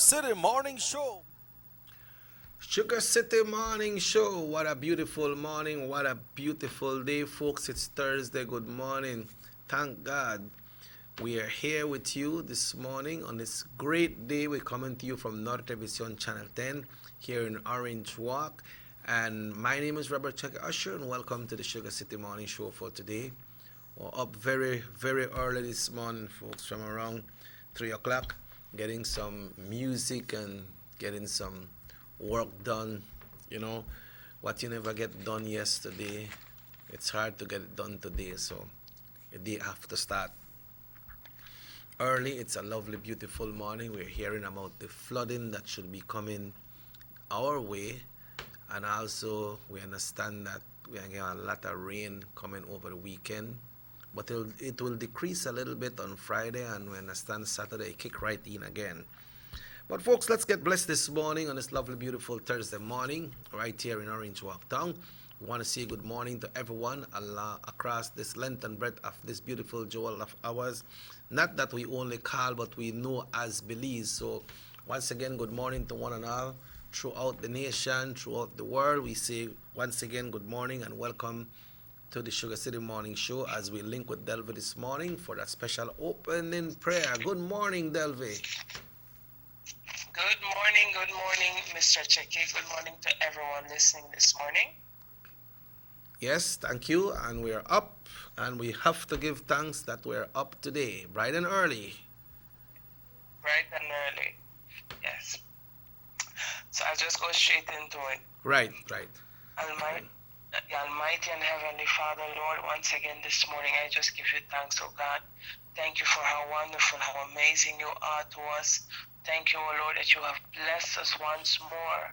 City Morning Show. Sugar City Morning Show. What a beautiful morning. What a beautiful day, folks. It's Thursday. Good morning. Thank God we are here with you this morning on this great day. We're coming to you from North Television Channel 10 here in Orange Walk. And my name is Robert Chuck Usher, and welcome to the Sugar City Morning Show for today. We're up very, very early this morning, folks, from around 3 o'clock, getting some music and getting some work done. You know, what you never get done yesterday, it's hard to get it done today. So the day have to start early. It's a lovely, beautiful morning. We're hearing about the flooding that should be coming our way, and also we understand that we are getting a lot of rain coming over the weekend. But it will decrease a little bit on Friday, and we understand Saturday kick right in again. But folks, let's get blessed this morning on this lovely, beautiful Thursday morning, right here in Orange Walk Town. We want to say good morning to everyone across this length and breadth of this beautiful jewel of ours. Not that we only call, but we know as Belize. So once again, good morning to one and all throughout the nation, throughout the world. We say once again, good morning and welcome to the Sugar City Morning Show as we link with Delvey this morning for that special opening prayer. Good morning, Delvey. Good morning, Mr. Checky. Good morning to everyone listening this morning. Yes, thank you. And we're up, and we have to give thanks that we're up today, bright and early. Bright and early, yes. So I'll just go straight into it. Right. Almighty and Heavenly Father, Lord, once again this morning, I just give you thanks, oh God. Thank you for how wonderful, how amazing you are to us. Thank you, oh Lord, that you have blessed us once more,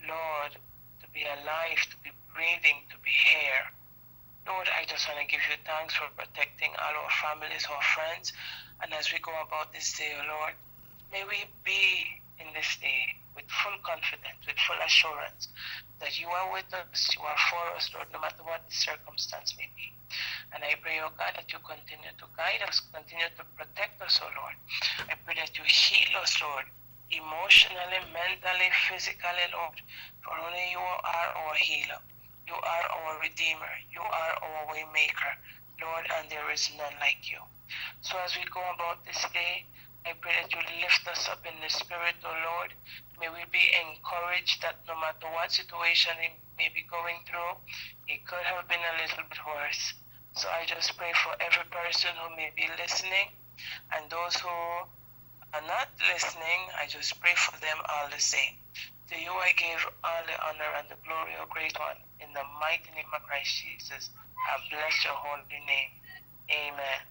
Lord, to be alive, to be breathing, to be here. Lord, I just want to give you thanks for protecting all our families, our friends. And as we go about this day, oh Lord, may we be in this day with full confidence, with full assurance that you are with us, you are for us, Lord, no matter what the circumstance may be. And I pray, oh God, that you continue to guide us, continue to protect us, oh Lord. I pray that you heal us, Lord, emotionally, mentally, physically, Lord. For only you are our healer. You are our redeemer. You are our way maker, Lord, and there is none like you. So as we go about this day, I pray that you lift us up in the spirit, O Lord. May we be encouraged that no matter what situation we may be going through, it could have been a little bit worse. So I just pray for every person who may be listening, and those who are not listening, I just pray for them all the same. To you I give all the honor and the glory, O great one. In the mighty name of Christ Jesus, I bless your holy name. Amen.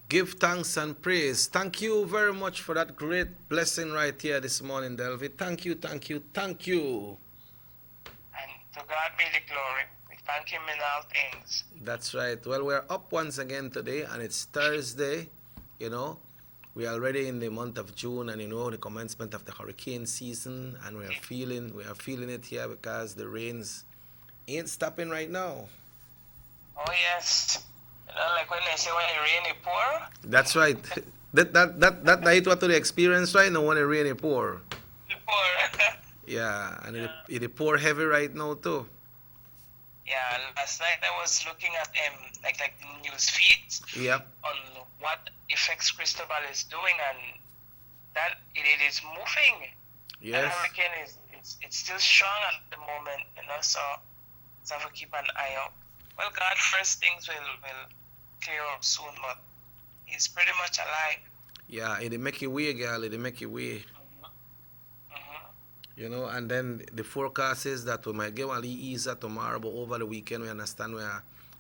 Give thanks and praise. Thank you very much for that great blessing right here this morning, Delvey. Thank you. And to God be the glory. We thank him in all things. That's right. Well, we're up once again today, and it's Thursday. You know, we are already in the month of June, and you know the commencement of the hurricane season, and we are feeling it here because the rains ain't stopping right now. Oh yes. Like when they say when it rain, it pour. That's right. that night what to the experience right now when it rain it pour. It pour. Yeah, and it pour heavy right now too. Yeah, last night I was looking at like the news feeds. Yep. On what effects Cristobal is doing, and that it is moving. Yes. The hurricane it's still strong at the moment, you know. So have to keep an eye out. Well, God, first things will clear up soon, but he's pretty much alive. Yeah, it'll make you way, girl. It'll make you way. You know, and then the forecast is that we might get a little easier tomorrow, but over the weekend we understand we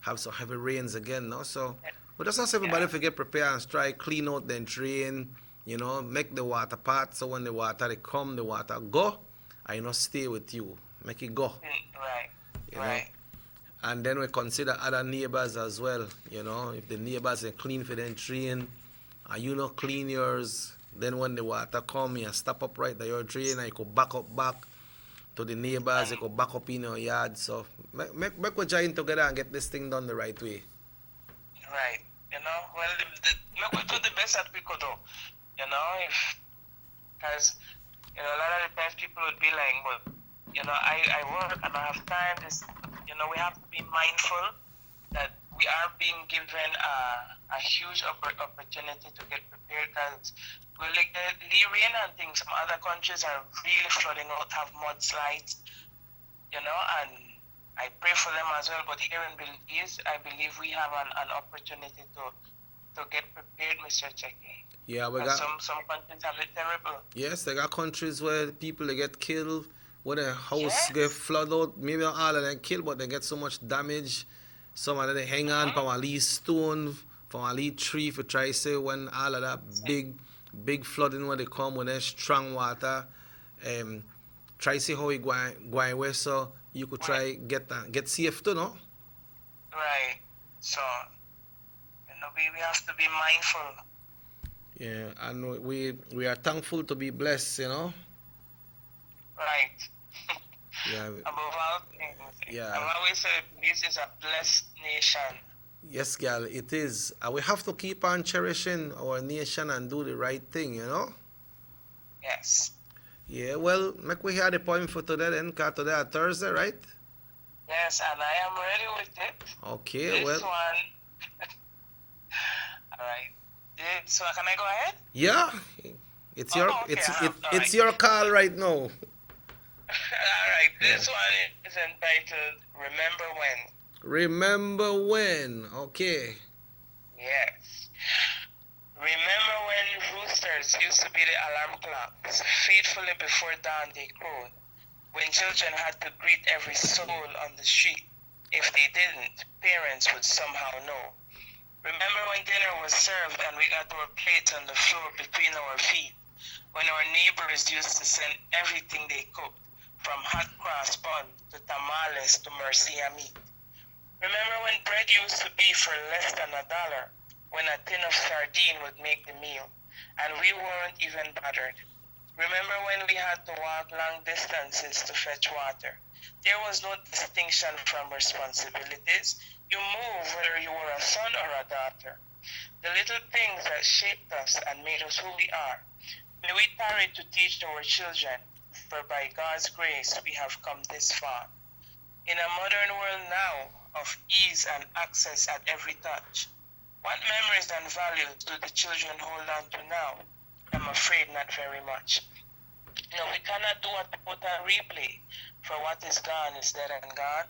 have some heavy rains again, no? So we just ask everybody to get prepared and try clean out the drain, you know, make the water part so when the water come, the water go, I know stay with you. Make it go. Right. You know? And then we consider other neighbors as well, you know. If the neighbors are clean for their drain, and you not clean yours, then when the water come, you stop up right there your drain, and you could back to the neighbors, you could back up in your yard. So make we join together and get this thing done the right way. Right. You know, well, make we do the best that we could do. You know, if Because, a lot of the times people would be like, well, I work and I have time. We have to be mindful that we are being given a huge opportunity to get prepared, because we'll get rain and things. Some other countries are really flooding out, have mudslides, and I pray for them as well. But here in Belize, I believe we have an opportunity to get prepared, Mr. Checky. Yeah, some countries have it terrible. Yes, they got countries where people they get killed, where their house Yes. get flooded out. Maybe not all of them killed, but they get so much damage. Some of them they hang on from a leaf stone, from a leaf tree for try to say when all of that big flooding when they come when there's strong water. Try to see how it going away so you could try get safe too, no? Right. So we have to be mindful. Yeah, and we are thankful to be blessed, Right. Yeah. Above all things. Yeah. I've always said this is a blessed nation. Yes, girl, it is. And we have to keep on cherishing our nation and do the right thing, Yes. Yeah, well, make we hear the point for today then, because today is Thursday, right? Yes, and I am ready with it. Okay, This one. All right. So can I go ahead? Yeah. It's your okay, it's your call right now. All right. This one is entitled "Remember When." Remember when? Okay. Yes. Remember when roosters used to be the alarm clocks, faithfully before dawn they crowed, when children had to greet every soul on the street. If they didn't, parents would somehow know. Remember when dinner was served and we got our plates on the floor between our feet, when our neighbors used to send everything they cooked, from hot cross bun to tamales to Murcia meat. Remember when bread used to be for less than $1, when a tin of sardine would make the meal, and we weren't even bothered. Remember when we had to walk long distances to fetch water. There was no distinction from responsibilities. You moved whether you were a son or a daughter. The little things that shaped us and made us who we are. May we tarry to teach our children, for by God's grace we have come this far. In a modern world now of ease and access at every touch, what memories and values do the children hold on to now? I'm afraid not very much. We cannot do a total replay, for what is gone is dead and gone,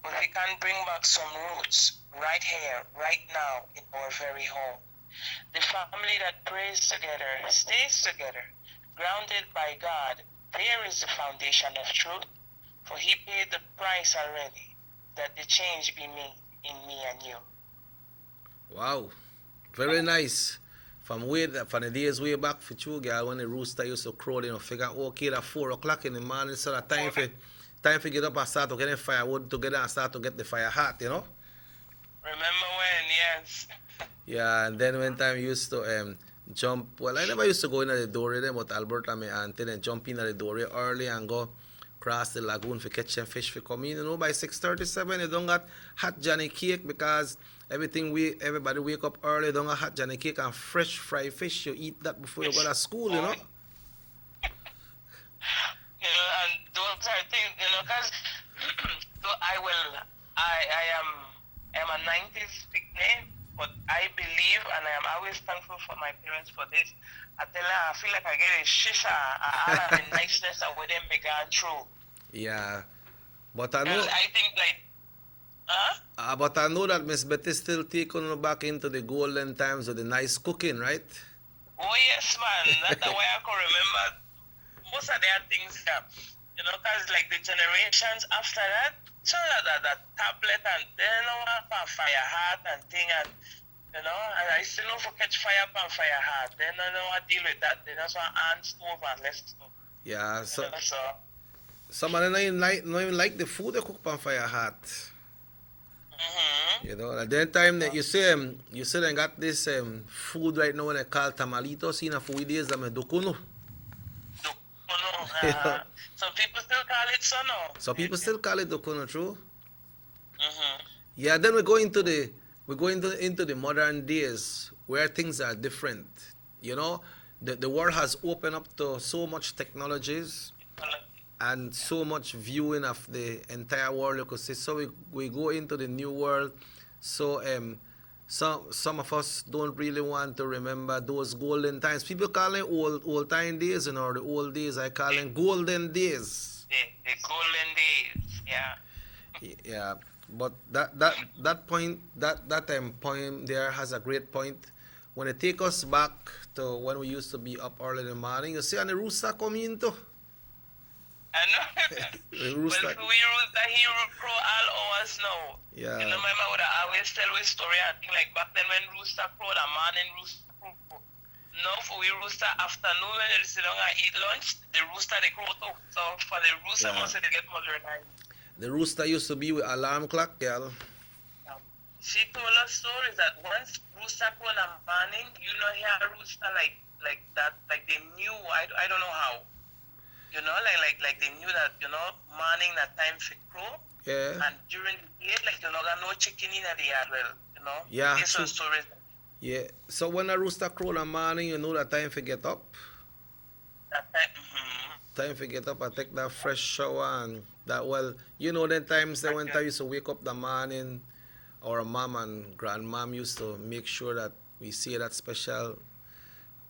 but we can bring back some roots right here, right now, in our very home. The family that prays together, stays together, grounded by God. There is the foundation of truth, for He paid the price already, that the change be made in me and you. Wow. Very nice. From the days way back for you, girl, when the rooster used to crow, figure, okay, at 4 o'clock in the morning, so that time for get up and start to get the firewood together and start to get the fire hot, Remember when, yes. Yeah, and then when time used to jump, well, I never used to go in at the door then, but Alberta, my auntie, then jump in at the door early and go cross the lagoon for catching fish for come in. By 6:37, you don't got hot Johnny cake because everybody wake up early, don't got hot Johnny cake and fresh fried fish. You eat that before you go to school, And those are things, because I am a 90s name, but I believe, and I am always thankful for my parents for this. I feel like I get a shisha, all of the niceness of what they gone through. Yeah, but I know. I think but I know that Miss Betty still taking you back into the golden times of the nice cooking, right? Oh yes, man. That's the way I can remember most of their things. Because like the generations after that, so that tablet and then fire hot and thing and I still know for catch fire pan fire hot. Then I know I deal with that. Then that's why hand stove and less stove. Yeah, so So some of them don't even like the food they cook on fire hot. At that time that you say they got this food right now when they call tamalitos in a few days I'm a dukuno. Some people still call it sono. So people still call it dukuno, true? Yeah, then we go into the modern days where things are different. the world has opened up to so much technologies and so much viewing of the entire world, you could say. So we go into the new world. So some of us don't really want to remember those golden times. People call it old time days, the old days. I call them golden days. The golden days, yeah. Yeah, but that point, that point there has a great point. When it take us back to when we used to be up early in the morning, you see, and the rooster come in too. I know. The rooster. Well, we rooster, he crow all hours now. Yeah. You know, my mother would always tell me story. I think like back then when rooster crow, the morning rooster crow. Now for we rooster afternoon when they sit down and eat lunch, the rooster they crow too. So for the rooster, Yeah. must they get modernized. The rooster used to be with alarm clock, girl. She told us stories that once rooster crow in the morning, you know, hear a rooster like that, like they knew. I don't know how. You know, like they knew that, you know, morning that time for crow. Yeah. And during the day, like you know, got no chicken in the yard, well, you know. Yeah, These true. are stories. Yeah. So when a rooster crow in the morning, you know that time to get up. That time. Mm-hmm. Time to get up and take that fresh shower and that, well, you know, then times that when I used to wake up the morning, our mom and grandmom used to make sure that we say that special.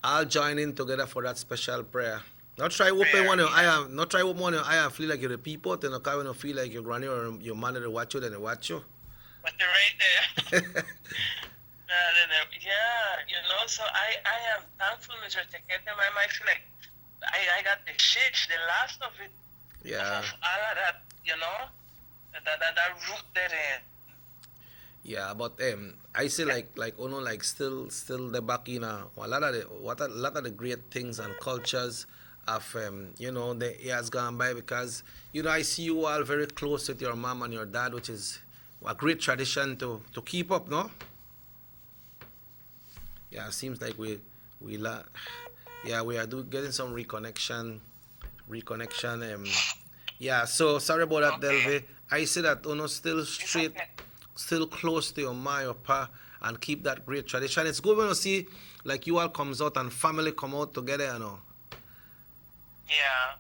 I'll join in together for that special prayer. Not try open one of I am not try open one of I am feel like you're the people, then okay when you feel like your granny or your mother to watch you, then they watch you. But you're right there. Yeah, you know, so I am thankful, Mr. Ticket. I might feel like I got the shit, the last of it. Yeah. Of all of that, you know, that root there. Yeah, but I say like like still the back in a lot of the great things and cultures of you know the years gone by, because you know I see you all very close with your mom and your dad, which is a great tradition to keep up, no? Yeah, it seems like we are getting some reconnection. Yeah, so sorry about that, Delve. I say that still straight, still close to your ma, your pa, and keep that great tradition. It's good when you see like you all comes out and family come out together, you know. Yeah.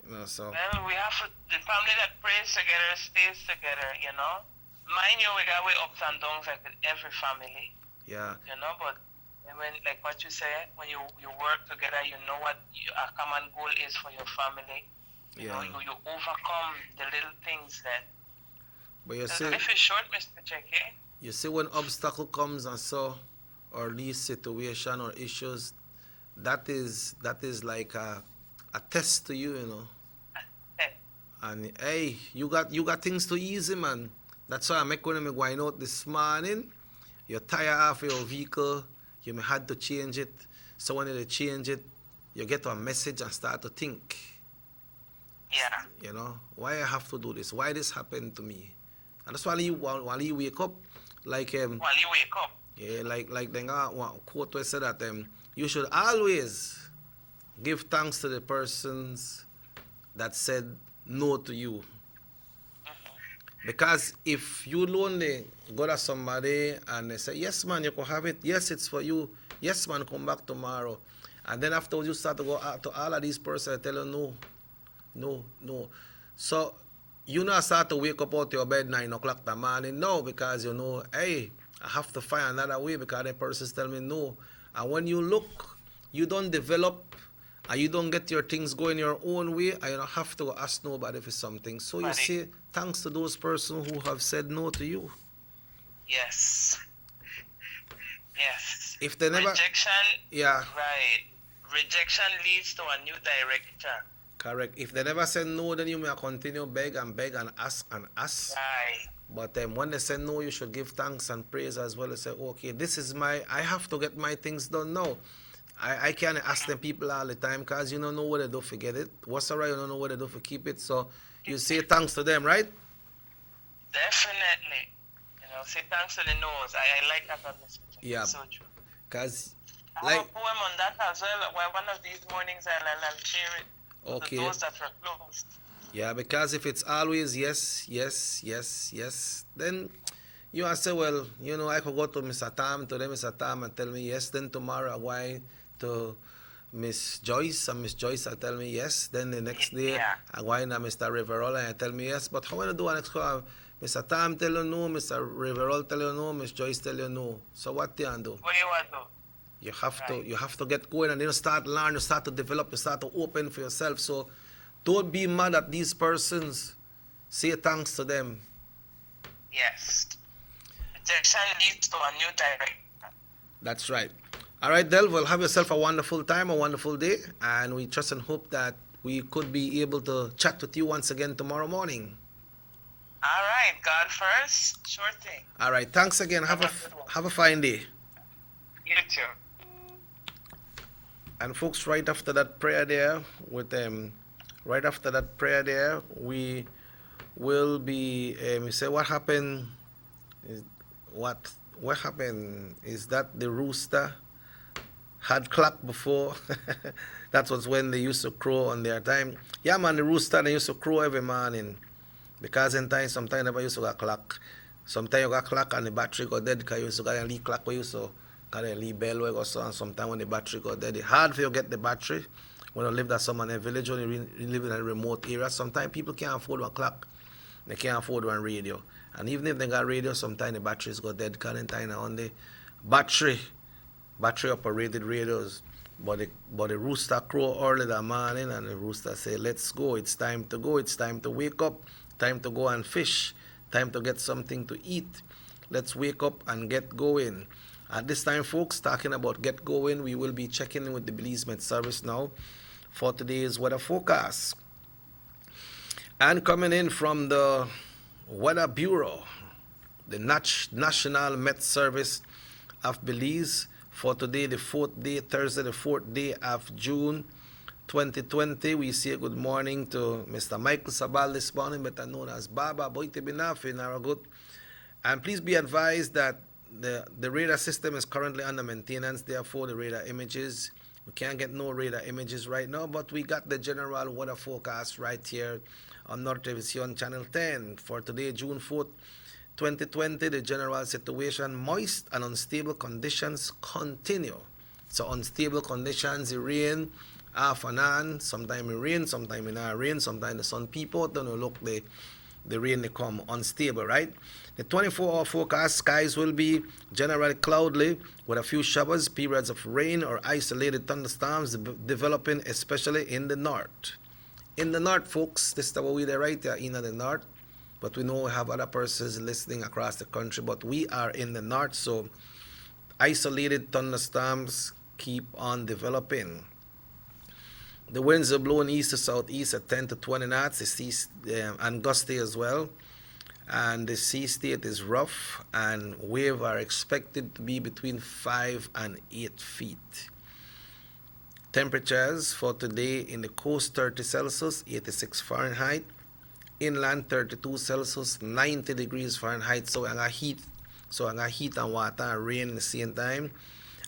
You know, so. Well, we have the family that prays together stays together, you know. Mind you, we got way ups and downs like with every family. Yeah. You know, but when, like what you say, when you work together, you know what a common goal is for your family. You know, you overcome the little things that. But you So see, life is short, Mr. Checky. you see when obstacle comes and so, or these situation or issues, that is like a test to you, you know. And hey, you got things to easy, man. That's why I make when I'm going out this morning. Your tire off your vehicle, you may had to change it. So when you change it, you get a message and start to think. Yeah. You know, why I have to do this? Why this happened to me? And that's why while you wake up, like While you wake up. yeah, like then one quote where said that you should always give thanks to the persons that said no to you. Because if you lonely go to somebody and they say, yes man, you can have it, yes it's for you, yes man, come back tomorrow. And then afterwards you start to go out to all of these persons and tell you no. So you now start to wake up out of your bed 9 o'clock in the morning, no, because you know, hey, I have to find another way because the persons tell me no. And when you look, you don't develop and you don't get your things going your own way, and you don't have to ask nobody for something. So you say thanks to those persons who have said no to you. Yes. Yes. If they never Rejection. Yeah. Right. Rejection leads to a new direction. Correct. If they never say no, then you may continue beg and ask and ask. Right. But when they say no, you should give thanks and praise as well and say, okay, this is I have to get my things done now. I can't ask them people all the time because you don't know what they do for get it. What's alright, you don't know what they do for keep it. So you say thanks to them, right? Definitely. You know, say thanks to the nose. I like that message. Yeah. So true. Because I have a poem on that as well. Well, one of these mornings I'll share it. Okay. For those that are closed. Yeah, because if it's always yes, then you I say, well, I could go to Mr. Tam, to them Mr. Tam and tell me yes, then tomorrow I'm going to Miss Joyce, and Miss Joyce I tell me yes. Then the next day I go in Mr. Riverol and I tell me yes. But how I do next call? Mr. Tom tell you no, Mr. Riverol tell you no, Miss Joyce tell you no. So what do you do? What do you want to do? You have to get going, and then you start learn, you start to develop, you start to open for yourself. So don't be mad at these persons. Say thanks to them. Yes. Rejection leads to a new direction. That's right. All right, Del, well, have yourself a wonderful time, a wonderful day, and we trust and hope that we could be able to chat with you once again tomorrow morning. All right, God first, sure thing. All right, thanks again. Have a fine day. You too. And folks, right after that prayer there, we will be. We say what happened. What happened is that the rooster had clock before. That was when they used to crow on their time. Yeah, man, the rooster they used to crow every morning. Because in time, sometimes never used to got clock. Sometimes you got clock and the battery got dead because you used to got a leak clock where you used to got a leak bell where you so, and sometimes when the battery got dead, it's hard for you to get the battery. When you live that some in a village, when you live in a remote area, sometimes people can't afford one clock. They can't afford one radio. And even if they got radio, sometimes the batteries go dead because in time on the battery operated radios. But the rooster crow early that morning and the rooster say, let's go, it's time to go, it's time to wake up, time to go and fish, time to get something to eat. Let's wake up and get going. At this time, folks, talking about get going, we will be checking in with the Belize Met Service now for today's weather forecast. And coming in from the Weather Bureau, the National Met Service of Belize, for today, the 4th day, Thursday, the 4th day of June 2020. We say good morning to Mr. Michael Sabal this morning, better known as Baba Boite Binafi Naragut. And please be advised that the radar system is currently under maintenance, therefore the radar images, we can't get no radar images right now, but we got the general weather forecast right here on North Television Channel 10. For today, June 4th, 2020, the general situation, moist and unstable conditions continue. So unstable conditions, the rain off and on, sometimes it rain, sometimes it not rain, sometimes the sun peep out, then you look the rain they come unstable, right? The 24-hour forecast, skies will be generally cloudy with a few showers, periods of rain or isolated thunderstorms developing, especially in the north. In the north, folks, this is what we there right there in the north. But we know we have other persons listening across the country, but we are in the north, so isolated thunderstorms keep on developing. The winds are blowing east to southeast at 10 to 20 knots, the sea, and gusty as well. And the sea state is rough, and waves are expected to be between 5 and 8 feet. Temperatures for today in the coast 30 Celsius, 86 Fahrenheit. Inland 32 Celsius, 90 degrees Fahrenheit. So I got heat and water and rain at the same time.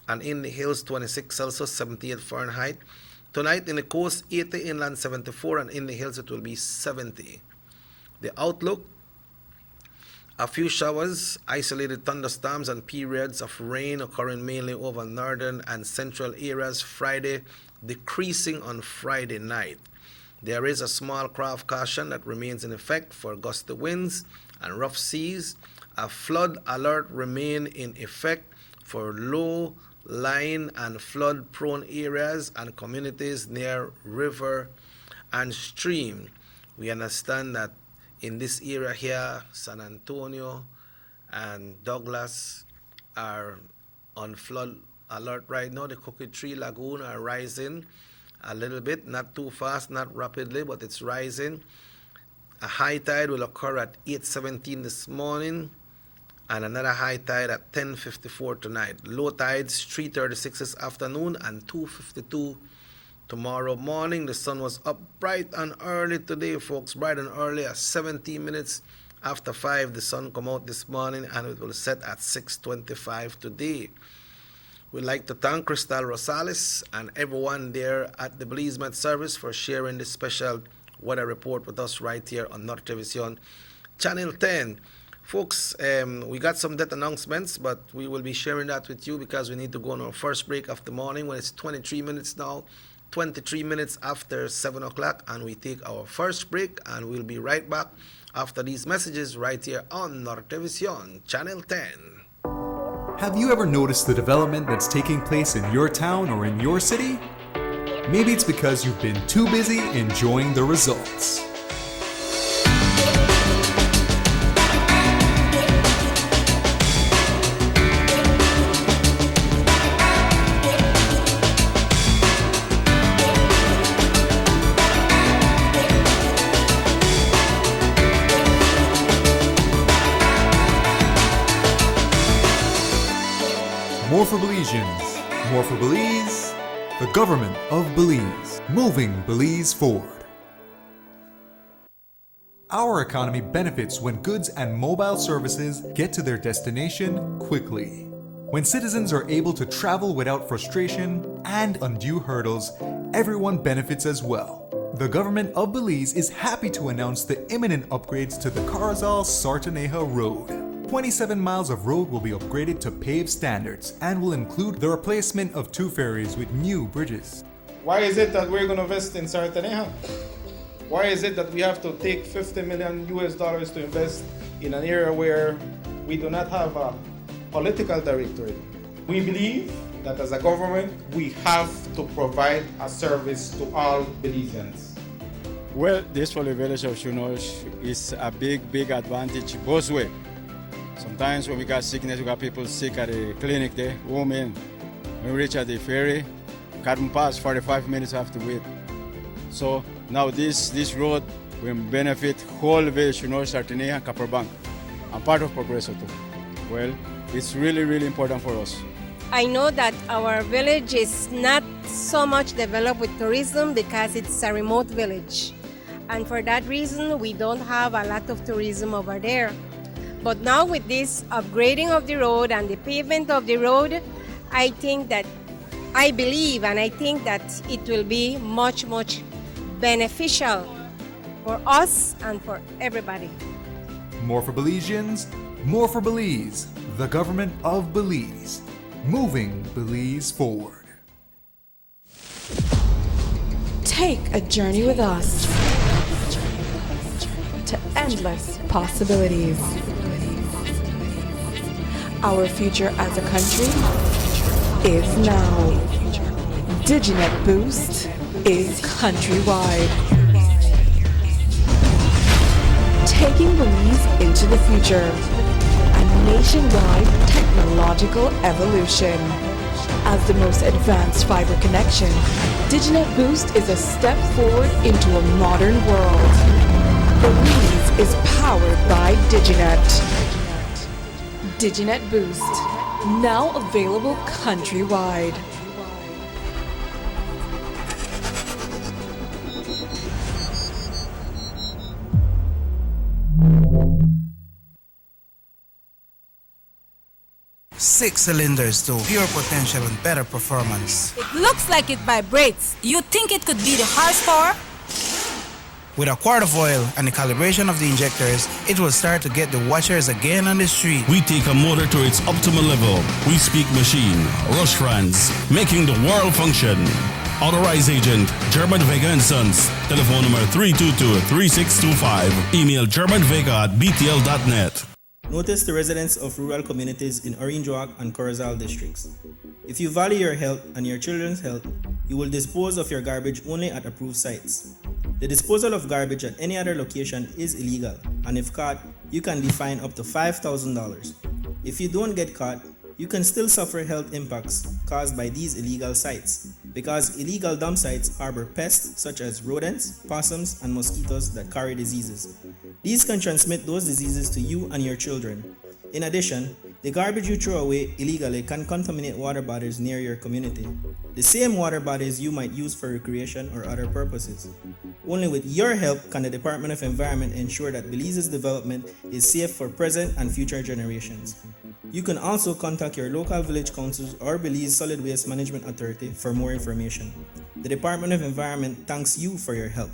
And in the hills 26 Celsius, 78 Fahrenheit. Tonight in the coast 80, inland 74, and in the hills it will be 70. The outlook: a few showers, isolated thunderstorms and periods of rain occurring mainly over northern and central areas Friday, decreasing on Friday night. There is a small craft caution that remains in effect for gusty winds and rough seas. A flood alert remain in effect for low-lying and flood-prone areas and communities near river and stream. We understand that in this area here, San Antonio and Douglas are on flood alert right now. The Cookie Tree Lagoon are rising a little bit, not too fast, not rapidly, but it's rising. A high tide will occur at 8:17 this morning and another high tide at 10:54 tonight. Low tides 3:36 this afternoon and 2:52 tomorrow morning. The sun was up bright and early today, folks, bright and early at 17 minutes after 5. The sun come out this morning and it will set at 6:25 today. We'd like to thank Crystal Rosales and everyone there at the Belize Met Service for sharing this special weather report with us right here on North Television Channel 10. Folks, we got some death announcements, but we will be sharing that with you because we need to go on our first break of the morning when it's 23 minutes now, 23 minutes after 7 o'clock, and we take our first break, and we'll be right back after these messages right here on Nortevision, Channel 10. Have you ever noticed the development that's taking place in your town or in your city? Maybe it's because you've been too busy enjoying the results. More for Belizeans, more for Belize, the government of Belize, moving Belize forward. Our economy benefits when goods and mobile services get to their destination quickly. When citizens are able to travel without frustration and undue hurdles, everyone benefits as well. The government of Belize is happy to announce the imminent upgrades to the Carazal-Sartaneja Road. 27 miles of road will be upgraded to paved standards and will include the replacement of 2 ferries with new bridges. Why is it that we're going to invest in Sartaneja? Why is it that we have to take $50 million to invest in an area where we do not have a political directorate? We believe that as a government, we have to provide a service to all Belizeans. Well, this for the village of Shunosh is a big advantage both ways. Sometimes when we got sickness, we got people sick at the clinic there, when we reach at the ferry, can't pass, 45 minutes have to wait. So now this road will benefit whole village, Sartaneja and Copperbank, and part of Progreso too. Well, it's really important for us. I know that our village is not so much developed with tourism because it's a remote village. And for that reason, we don't have a lot of tourism over there. But now with this upgrading of the road and the pavement of the road, I think that, I believe and I think that it will be much beneficial for us and for everybody. More for Belizeans, more for Belize, the government of Belize, moving Belize forward. Take a journey with us to endless possibilities. Our future as a country is now. DigiNet Boost is countrywide. Taking Belize into the future. A nationwide technological evolution. As the most advanced fiber connection, DigiNet Boost is a step forward into a modern world. Belize is powered by DigiNet. DigiNet Boost, now available countrywide. Six cylinders to pure potential and better performance. It looks like it vibrates. You think it could be the horsepower? With a quart of oil and the calibration of the injectors, it will start to get the watchers again on the street. We take a motor to its optimal level. We speak machine, Rush France, making the world function. Authorized agent, German Vega & Sons. Telephone number 322-3625. Email germanvega@btl.net. Notice the residents of rural communities in Orange Walk and Corozal districts. If you value your health and your children's health, you will dispose of your garbage only at approved sites. The disposal of garbage at any other location is illegal, and if caught, you can be fined up to $5,000. If you don't get caught, you can still suffer health impacts caused by these illegal sites, because illegal dump sites harbor pests such as rodents, possums, and mosquitoes that carry diseases. These can transmit those diseases to you and your children. In addition, the garbage you throw away illegally can contaminate water bodies near your community, the same water bodies you might use for recreation or other purposes. Only with your help can the Department of Environment ensure that Belize's development is safe for present and future generations. You can also contact your local village councils or Belize Solid Waste Management Authority for more information. The Department of Environment thanks you for your help.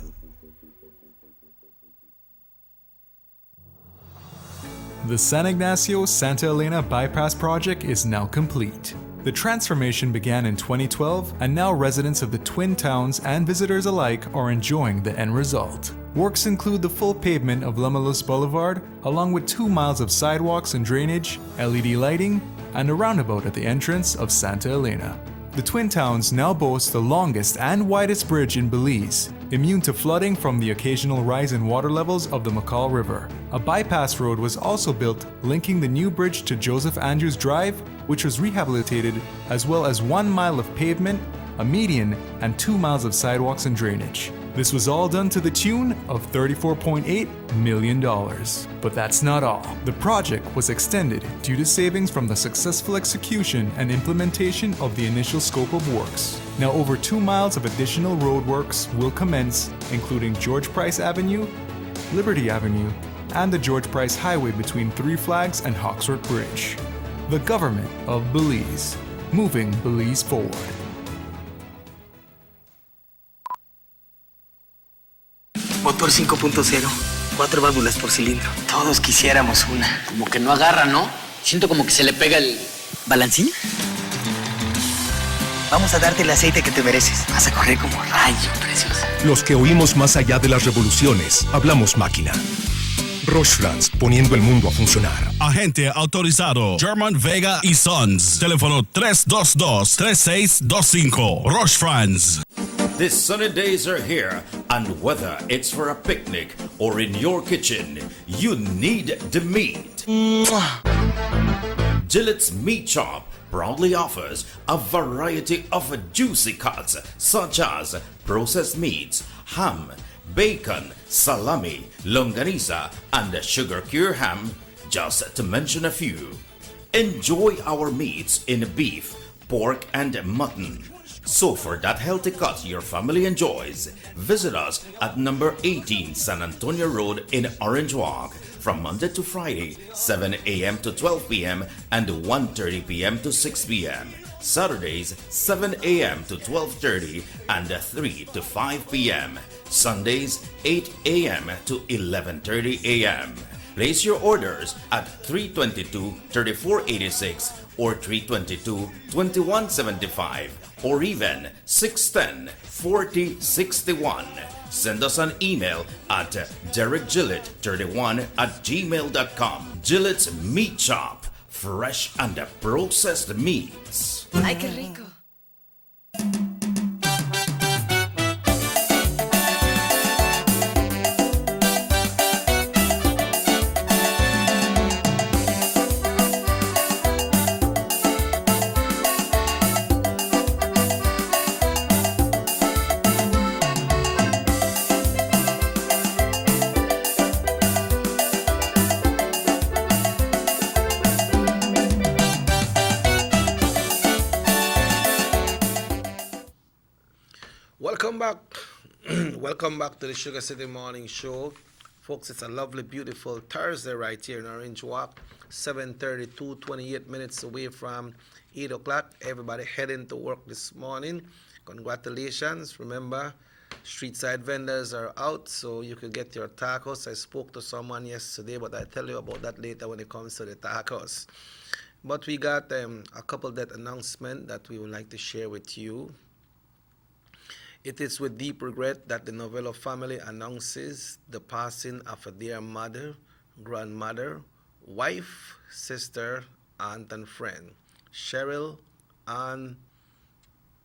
The San Ignacio-Santa Elena bypass project is now complete. The transformation began in 2012, and now residents of the Twin Towns and visitors alike are enjoying the end result. Works include the full pavement of Lamalus Boulevard, along with 2 miles of sidewalks and drainage, LED lighting, and a roundabout at the entrance of Santa Elena. The Twin Towns now boast the longest and widest bridge in Belize, immune to flooding from the occasional rise in water levels of the McCall River. A bypass road was also built linking the new bridge to Joseph Andrews Drive, which was rehabilitated, as well as 1 mile of pavement, a median, and 2 miles of sidewalks and drainage. This was all done to the tune of $34.8 million. But that's not all. The project was extended due to savings from the successful execution and implementation of the initial scope of works. Now over 2 miles of additional roadworks will commence, including George Price Avenue, Liberty Avenue, and the George Price Highway between Three Flags and Hawksworth Bridge. The government of Belize, moving Belize forward. Motor 5.0, 4 válvulas por cilindro. Todos quisiéramos una. Como que no agarra, ¿no? Siento como que se le pega el... ¿Balancín? Vamos a darte el aceite que te mereces. Vas a correr como rayo, preciosa. Los que oímos más allá de las revoluciones, hablamos máquina. Roche-France, poniendo el mundo a funcionar. Agente autorizado German Vega y Sons. Teléfono 322-3625. Roche-France. These sunny days are here, and whether it's for a picnic or in your kitchen, you need the meat. Gillette's Meat Shop proudly offers a variety of juicy cuts such as processed meats, ham, bacon, salami, longaniza, and sugar cure ham, just to mention a few. Enjoy our meats in beef, pork, and mutton. So for that healthy cut your family enjoys, visit us at number 18 San Antonio Road in Orange Walk from Monday to Friday, 7 a.m. to 12 p.m. and 1:30 p.m. to 6 p.m. Saturdays, 7 a.m. to 12:30 and 3 to 5 p.m. Sundays, 8 a.m. to 11:30 a.m. Place your orders at 322-3486 or 322-2175 or even 610-4061. Send us an email at derekgillett31@gmail.com. Gillette's Meat Shop, fresh and processed meats. Ay, qué rico. Welcome back to the Sugar City Morning Show. Folks, it's a lovely, beautiful Thursday right here in Orange Walk. 7:32, 28 minutes away from 8 o'clock. Everybody heading to work this morning. Congratulations. Remember, street side vendors are out, so you could get your tacos. I spoke to someone yesterday, but I'll tell you about that later when it comes to the tacos. But we got a couple that announcement that we would like to share with you. It is with deep regret that the Novello family announces the passing of a dear mother, grandmother, wife, sister, aunt, and friend, Cheryl Ann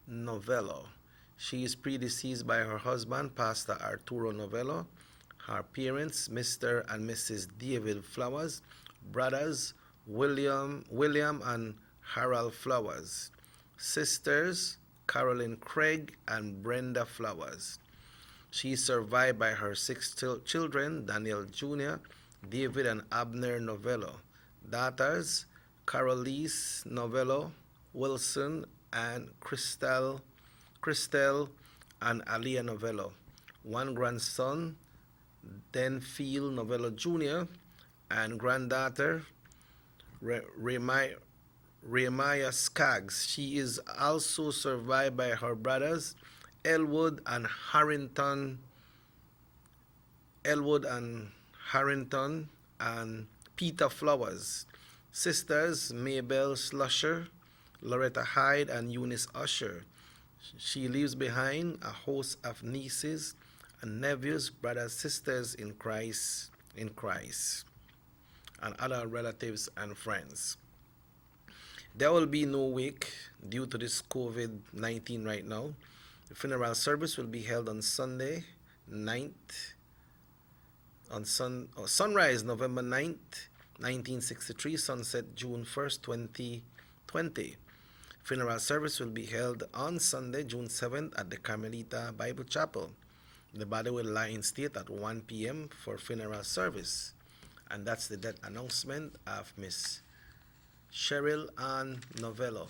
Novello. She is predeceased by her husband, Pastor Arturo Novello, her parents, Mr. and Mrs. David Flowers, brothers, William and Harold Flowers, sisters, Carolyn Craig and Brenda Flowers. She is survived by her 6 children, Daniel Jr., David and Abner Novello, daughters, Carolise Novello, Wilson and Christelle and Alia Novello, 1 grandson, Denfield Novello Jr., and granddaughter, Rehemiah Skaggs. She is also survived by her brothers, Elwood and Harrington, and Peter Flowers. Sisters Mabel Slusher, Loretta Hyde, and Eunice Usher. She leaves behind a host of nieces and nephews, brothers, sisters in Christ, and other relatives and friends. There will be no wake due to this COVID-19 right now. The funeral service will be held on Sunday, 9th, sunrise November 9th, 1963, sunset June 1st, 2020. Funeral service will be held on Sunday, June 7th at the Carmelita Bible Chapel. The body will lie in state at 1 p.m. for funeral service. And that's the death announcement of Miss Cheryl Ann Novello.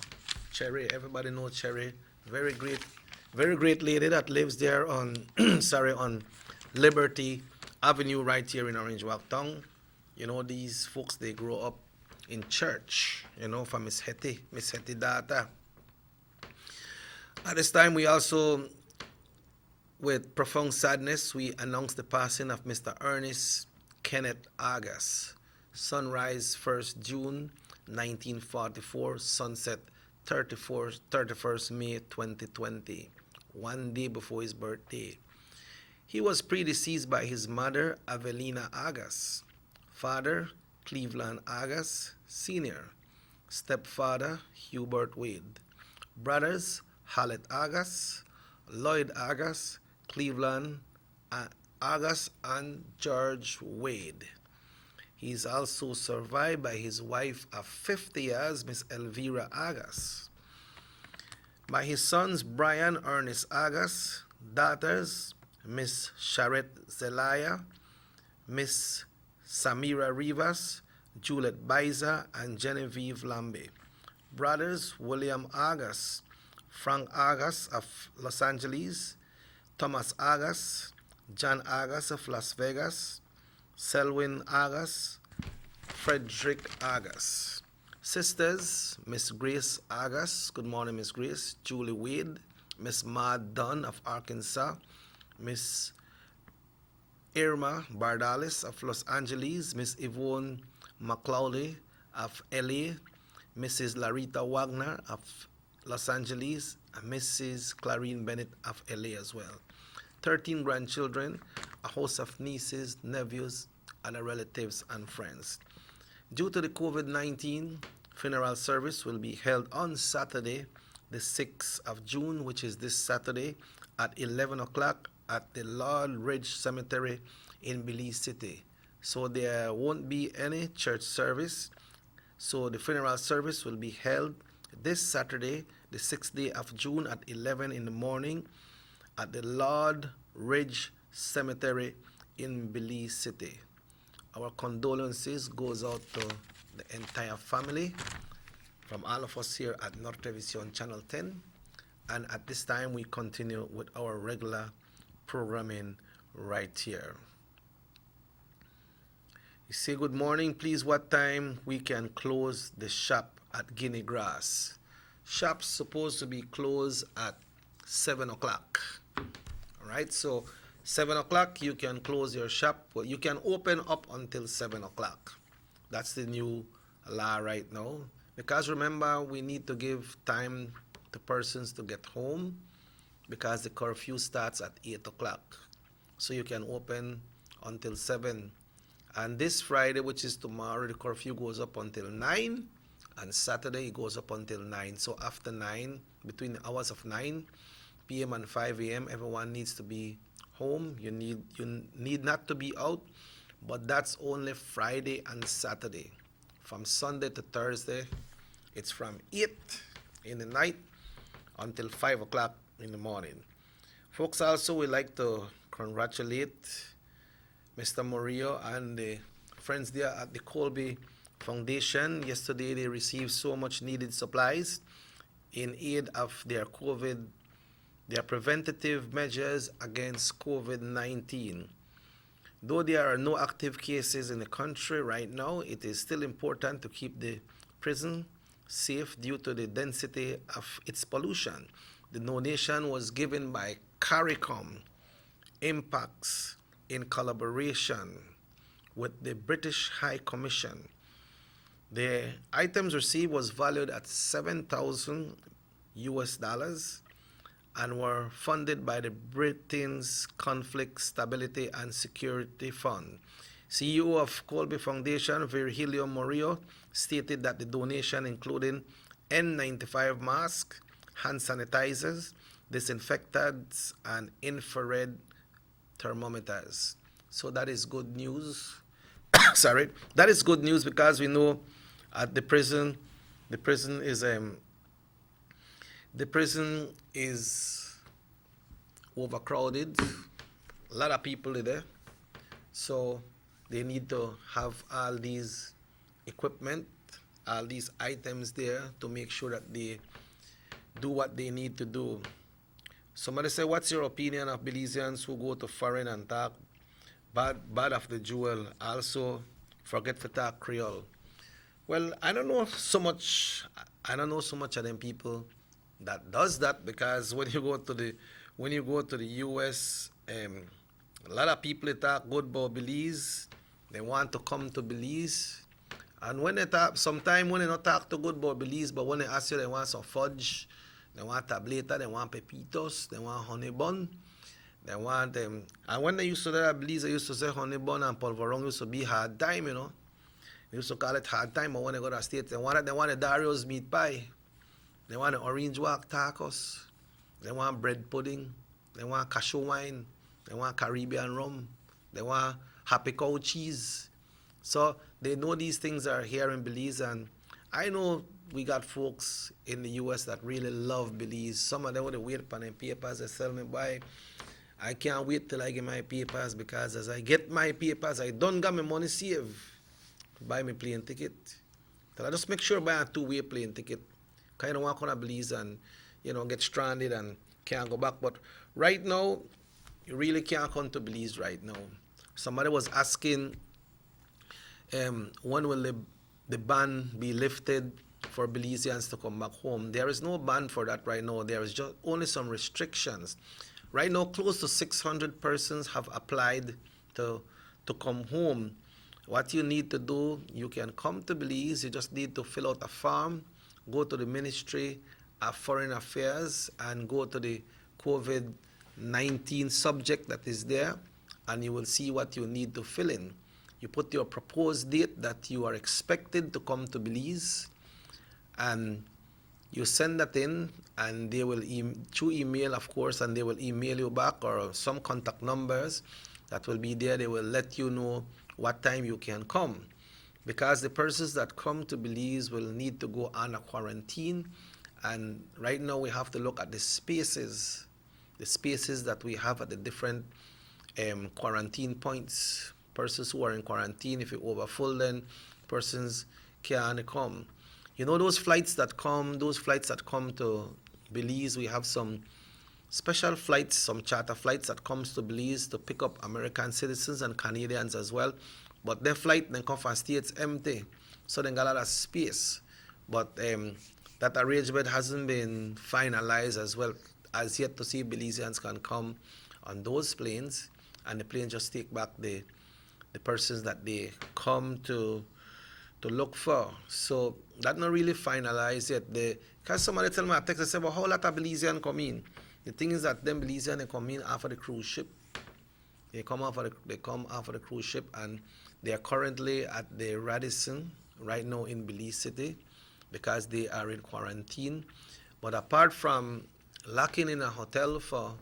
Cherry, everybody knows Cherry. Very great lady that lives there on on Liberty Avenue right here in Orange Walk Town. You know, these folks, they grow up in church, you know, for Miss Hetty Data. At this time, we also, with profound sadness, we announce the passing of Mr. Ernest Kenneth Agas. Sunrise 1st June 1944, sunset 31st May 2020, one day before his birthday. He was predeceased by his mother, Avelina Agas, father, Cleveland Agas Sr., stepfather, Hubert Wade, brothers, Hallett Agas, Lloyd Agas, Cleveland Agas, and George Wade. He is also survived by his wife of 50 years, Miss Elvira Agas, by his sons, Brian Ernest Agas, daughters, Miss Charette Zelaya, Miss Samira Rivas, Juliet Baiza, and Genevieve Lambe. Brothers, William Agas, Frank Agas of Los Angeles, Thomas Agas, John Agas of Las Vegas, Selwyn Agas, Frederick Agas. Sisters, Miss Grace Agas, good morning, Miss Grace, Julie Wade, Miss Maud Dunn of Arkansas, Miss Irma Bardalis of Los Angeles, Miss Yvonne McClawley of LA, Mrs. Larita Wagner of Los Angeles, and Mrs. Clarine Bennett of LA as well. 13 grandchildren, a host of nieces, nephews, other relatives and friends. Due to the COVID-19, funeral service will be held on Saturday, the 6th of June, which is this Saturday, at 11 o'clock at the Lord Ridge Cemetery in Belize City. So there won't be any church service. So the funeral service will be held this Saturday, the 6th day of June at 11 in the morning at the Lord Ridge Cemetery in Belize City. Our condolences goes out to the entire family from all of us here at Nortevision Channel 10. And at this time, we continue with our regular programming right here. You say, good morning, please, what time we can close the shop at Guinea Grass? Shop's supposed to be closed at 7 o'clock. All right, so 7 o'clock you can close your shop. Well, you can open up until 7 o'clock. That's the new law right now. Because remember, we need to give time to persons to get home because the curfew starts at 8 o'clock. So you can open until 7. And this Friday, which is tomorrow, the curfew goes up until 9. And Saturday, it goes up until 9. So after 9, between the hours of 9 p.m. and 5 a.m., everyone needs to be home. You need not to be out, but that's only Friday and Saturday. From Sunday to Thursday, it's from 8 in the night until 5 o'clock in the morning. Folks, also, we like to congratulate Mr. Murillo and the friends there at the Colby Foundation. Yesterday, they received so much needed supplies in aid of their preventative measures against COVID-19. Though there are no active cases in the country right now, it is still important to keep the prison safe due to the density of its pollution. The donation was given by CARICOM Impacts in collaboration with the British High Commission. The items received was valued at $7,000 US and were funded by the Britain's Conflict Stability and Security Fund. CEO of Colby Foundation, Virgilio Murillo, stated that the donation including N95 masks, hand sanitizers, disinfectants, and infrared thermometers. So that is good news. Sorry, that is good news because we know at the prison is overcrowded. A lot of people are there, so they need to have all these equipment, all these items there to make sure that they do what they need to do. Somebody say, what's your opinion of Belizeans who go to foreign and talk bad of the jewel, also forget to talk Creole? Well, I don't know so much of them people that does that, because when you go to the US, a lot of people talk good about Belize. They want to come to Belize, and when they talk, sometimes when they not talk too good about Belize, but when they ask you, they want some fudge, they want tableta, they want pepitos, they want honey bun, they want and when they used to do that Belize, they used to say honey bun and polvorong used to be hard time, you know. They used to call it hard time, but when they go to the States, they want a Dario's meat pie, they want the orange walk tacos, they want bread pudding, they want cashew wine, they want Caribbean rum, they want happy cow cheese. So they know these things are here in Belize, and I know we got folks in the US that really love Belize. Some of them would wait for their papers. They tell me, boy, I can't wait till I get my papers, because as I get my papers, I don't got my money saved to buy my plane ticket. So I just make sure I buy a two-way plane ticket. Because I don't want to come to Belize and, get stranded and can't go back. But right now, you really can't come to Belize right now. Somebody was asking, when will the ban be lifted for Belizeans to come back home? There is no ban for that right now. There is just only some restrictions. Right now, close to 600 persons have applied to come home. What you need to do, you can come to Belize. You just need to fill out a form, go to the Ministry of Foreign Affairs, and go to the COVID-19 subject that is there, and you will see what you need to fill in. You put your proposed date that you are expected to come to Belize, and you send that in, and they will, through email, of course, and they will email you back, or some contact numbers that will be there. They will let you know what time you can come, because the persons that come to Belize will need to go on a quarantine, and right now we have to look at the spaces that we have at the different quarantine points. Persons who are in quarantine, if you overfull, then persons can't come. Those flights that come to Belize, we have some special flights, some charter flights that comes to Belize to pick up American citizens and Canadians as well. But their flight then come from States empty, so they got a lot of space. But that arrangement hasn't been finalized as well as yet to see Belizeans can come on those planes, and the plane just take back the persons that they come to look for. So that's not really finalized yet. Because somebody tell me a text, they say, well, how lot of Belizeans come in? The thing is that them Belizeans, they come in after the cruise ship. They come after the cruise ship, and they are currently at the Radisson right now in Belize City because they are in quarantine. But apart from locking in a hotel for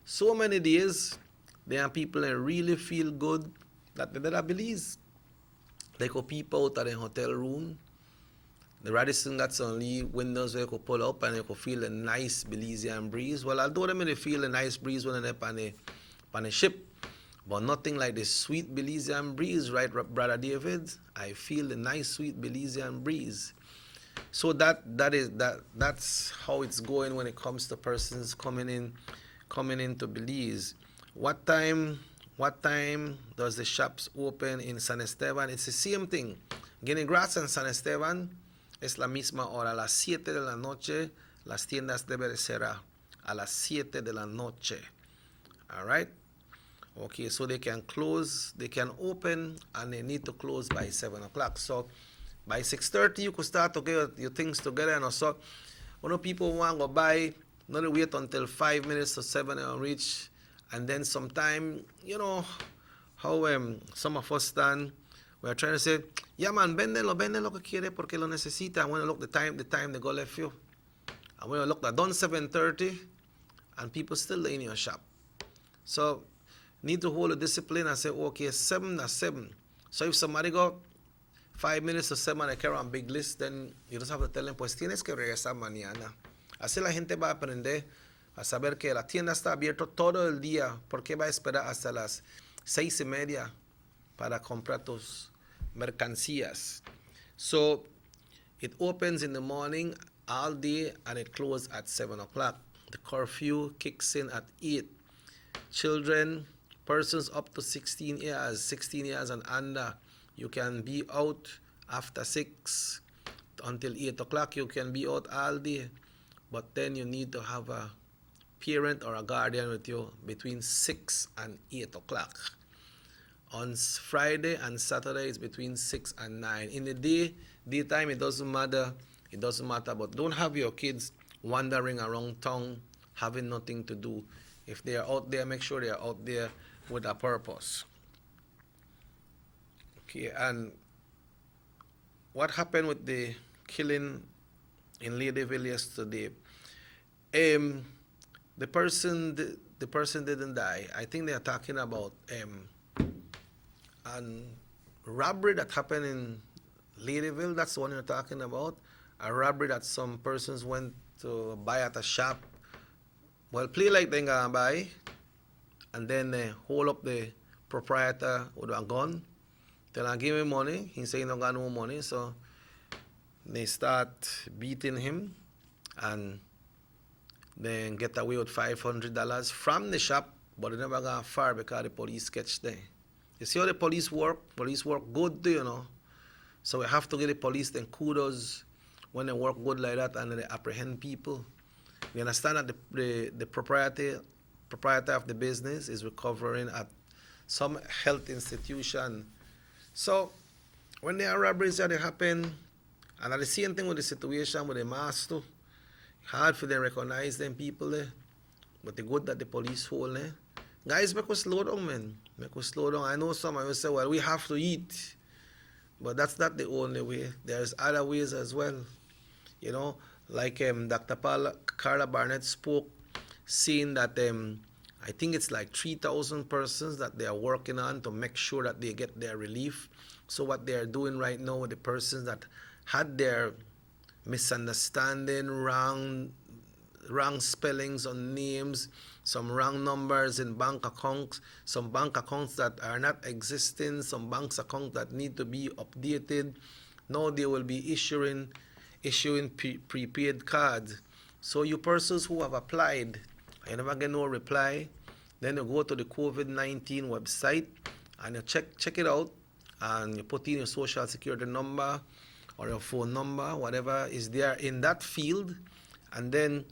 so many days, there are people that really feel good that they did Belize. They could peep out of the hotel room. The Radisson got only windows where you could pull up and you could feel a nice Belizean breeze. Well, although they may feel a nice breeze when they're on a ship, but nothing like the sweet Belizean breeze, right, Brother David? I feel the nice, sweet Belizean breeze. So that's how it's going when it comes to persons coming into Belize. What time does the shops open in San Esteban? It's the same thing. Guinea Grass and San Esteban es la misma hora. A las 7 de la noche, las tiendas deben cerrar. A las 7 de la noche. All right? Okay, so they can close, they can open, and they need to close by 7 o'clock. So by 6:30, you could start to get your things together. And also, when people want to go buy, not wait until 5 minutes to 7 and reach. And then sometime, you know, how some of us stand, we're trying to say, yeah man, véndelo que quiere porque lo necesita. And when you look the time they go left you. And when you look at done 7:30, and people still in your shop. So, need to hold a discipline and say, okay, 7 to 7. So if somebody got 5 minutes to 7 and they carry on big list, then you just have to tell them, pues tienes que regresar mañana. Así la gente va a aprender a saber que la tienda está abierta todo el día. ¿Por qué va a esperar hasta las 6:30 para comprar tus mercancías? So it opens in the morning all day and it closes at 7 o'clock. The curfew kicks in at 8. Children, persons up to 16 years and under, you can be out after 6 until 8 o'clock. You can be out all day, but then you need to have a parent or a guardian with you between 6 and 8 o'clock. On Friday and Saturday, it's between 6 and 9. In the daytime, it doesn't matter. But don't have your kids wandering around town having nothing to do. If they are out there, make sure they are out there with a purpose. Okay, and what happened with the killing in Ladyville yesterday? The person didn't die. I think they are talking about a robbery that happened in Ladyville. That's the one you're talking about. A robbery that some persons went to buy at a shop. Well, play like they're gonna buy, and then they hold up the proprietor with a gun. Tell him, give me money. He say he don't got no money, so they start beating him, and then get away with $500 from the shop, but they never got far because the police catch them. You see how the police work? Police work good, you know. So we have to give the police then kudos when they work good like that and they apprehend people. We understand that the proprietor of the business is recovering at some health institution. So when there are robberies that happen, and at the same thing with the situation with the mask too, hard for them to recognize them people there. But the good that the police hold there. Guys, make us slow down, man. Make us slow down. I know some of you say, well, we have to eat. But that's not the only way. There's other ways as well. You know, like Dr. Carla Barnett spoke, saying that I think it's like 3,000 persons that they are working on to make sure that they get their relief. So what they are doing right now with the persons that had their misunderstanding, wrong spellings on names, some wrong numbers in bank accounts, some bank accounts that are not existing, some bank accounts that need to be updated. Now they will be issuing prepaid cards. So you persons who have applied, I never get no reply, then you go to the COVID-19 website and you check it out and you put in your social security number or your phone number, whatever is there in that field, and then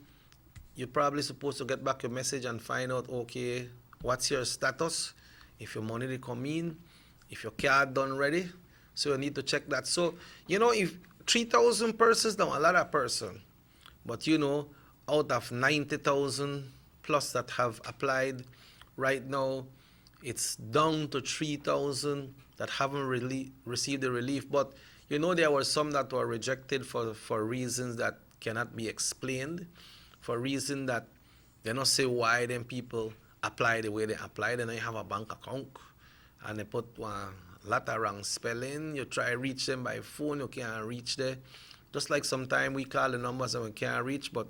you're probably supposed to get back your message and find out, okay, what's your status, if your money come in, if your card done ready. So you need to check that. So, you know, if 3,000 persons, now a lot of persons, but you know, out of 90,000 plus that have applied, right now it's down to 3,000 that haven't really received the relief. But you know, there were some that were rejected for reasons that cannot be explained, for reasons that they don't say why them people apply the way they apply. Then they have a bank account and they put a lot of wrong spelling. You try to reach them by phone, you can't reach them. Just like sometimes we call the numbers and we can't reach. But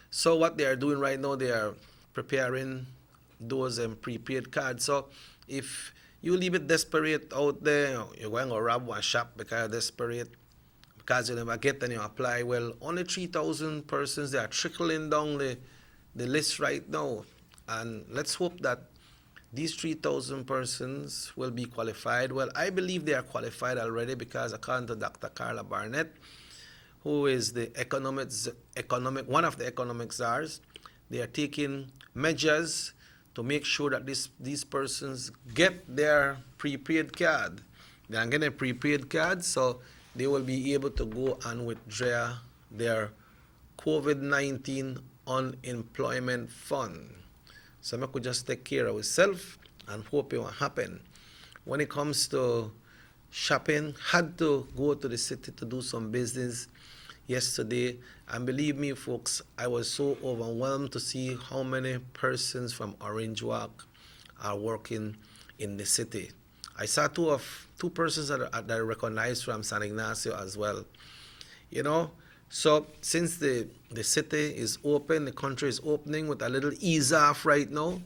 so what they are doing right now, they are preparing those prepaid cards. So if you leave it desperate out there, you're going to rob one shop because you're desperate, because you never get any apply. Well, only 3,000 persons, they are trickling down the list right now. And let's hope that these 3,000 persons will be qualified. Well, I believe they are qualified already because according to Dr. Carla Barnett, who is the one of the economic czars, they are taking measures to make sure that these persons get their prepaid card. They are getting a prepaid card, so they will be able to go and withdraw their COVID-19 unemployment fund. So I could just take care of myself and hope it will happen. When it comes to shopping, had to go to the city to do some business yesterday, and believe me folks, I was so overwhelmed to see how many persons from Orange Walk are working in the city. I saw two persons that I recognized from San Ignacio as well. You know, so since the city is open, the country is opening with a little ease off right now,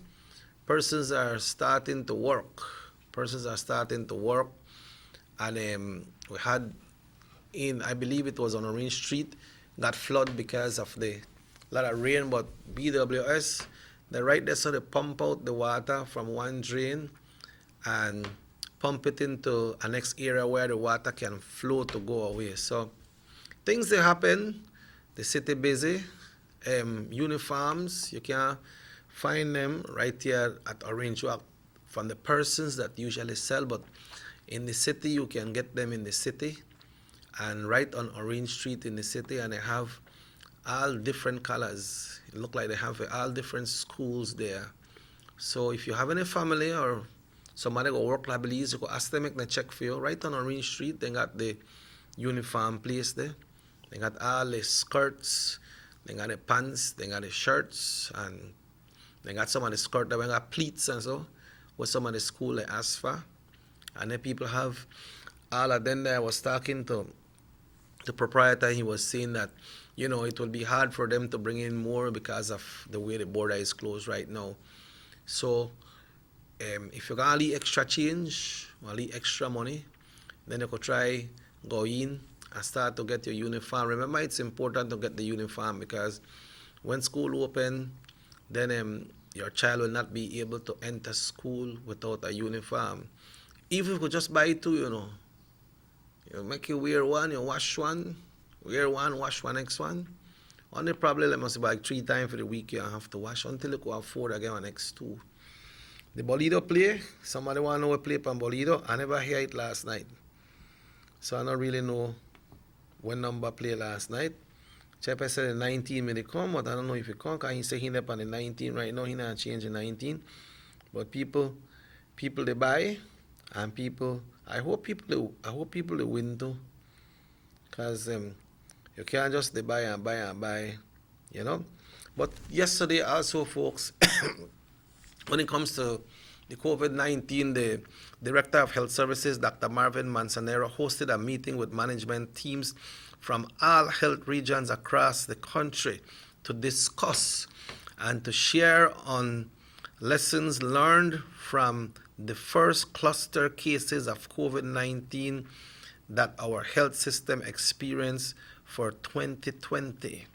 persons are starting to work. And we had I believe it was on Orange Street, got flooded because of the lot of rain, but BWS, they right there, so they pump out the water from one drain and pump it into a next area where the water can flow to go away. So things that happen, the city busy, uniforms, you can find them right here at Orange Walk from the persons that usually sell, but in the city you can get them in the city and right on Orange Street in the city, and they have all different colors. It look like they have all different schools there. So if you have any family or somebody go work like Belize, you go ask them, make them check for you. Right on Orange Street, they got the uniform place there. They got all the skirts, they got the pants, they got the shirts, and they got some of the skirt that got pleats and so, what some of the school they ask for. And then people have all of them there. I was talking to the proprietor, he was saying that, you know, it will be hard for them to bring in more because of the way the border is closed right now. So if you got any extra change or any extra money, then you could try go in and start to get your uniform. Remember, it's important to get the uniform because when school open, then your child will not be able to enter school without a uniform. Even if you could just buy two, you know. You make you wear one, you wash one, wear one, wash one next one. Only problem, I must buy 3 times for the week you have to wash until you can afford again the next 2. The Bolido play, somebody want to know what play from Bolido? I never hear it last night. So I don't really know what number play last night. Chepe said the 19 may come, but I don't know if it come, because he said he up on the 19 right now, he not changing 19. But people they buy, and people, I hope people they win too, because you can't just they buy and buy, you know. But yesterday also, folks, when it comes to the COVID-19, the Director of Health Services, Dr. Marvin Manzanero, hosted a meeting with management teams from all health regions across the country to discuss and to share on lessons learned from the first cluster cases of COVID-19 that our health system experienced for 2020.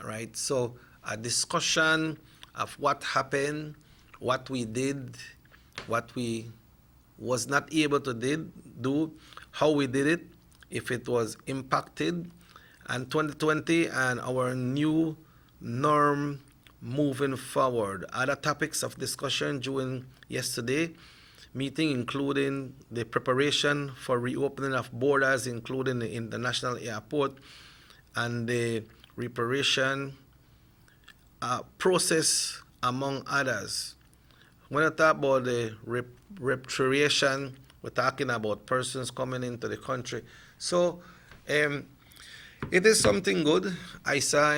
All right, so a discussion of what happened, what we did, what we was not able to do, how we did it, if it was impacted, and 2020 and our new norm moving forward. Other topics of discussion during yesterday meeting including the preparation for reopening of borders, including the international airport, and the reparation process, among others. When I talk about the repatriation, we're talking about persons coming into the country. So it is something good. I saw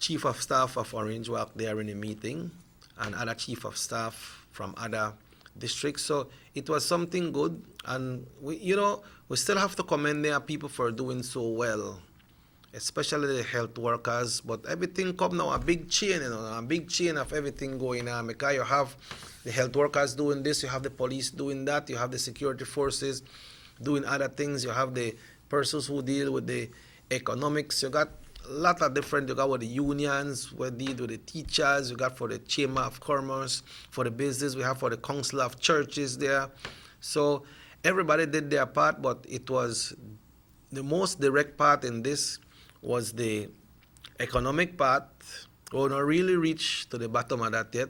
Chief of Staff of Orange Walk there in the meeting, and other Chief of Staff from other districts. So it was something good, and we still have to commend their people for doing so well, especially the health workers. But everything come now a big chain, a big chain of everything going on, because you have the health workers doing this, you have the police doing that, you have the security forces doing other things, you have the persons who deal with the economics, you got a lot of different, you got with the unions, we deal with the teachers, you got for the Chamber of Commerce, for the business, we have for the Council of Churches there. So everybody did their part, but it was the most direct part in this was the economic part, We don't really reach to the bottom of that yet.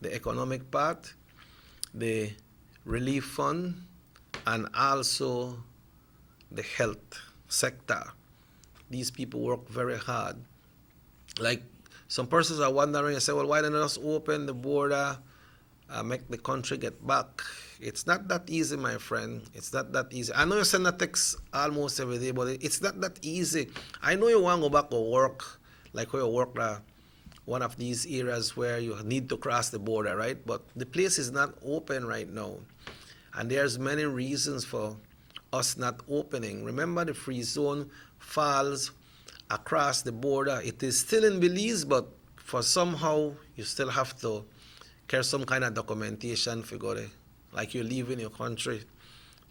The economic part, the relief fund, and also the health sector. These people work very hard. Like, some persons are wondering and say, well, why don't they just open the border, make the country get back? It's not that easy, my friend. It's not that easy. I know you send a text almost every day, but it's not that easy. I know you want to go back to work, like where you work one of these areas where you need to cross the border, right? But the place is not open right now. And there's many reasons for us not opening. Remember, the free zone falls across the border. It is still in Belize, but for somehow you still have to carry some kind of documentation for go there, like you live in your country,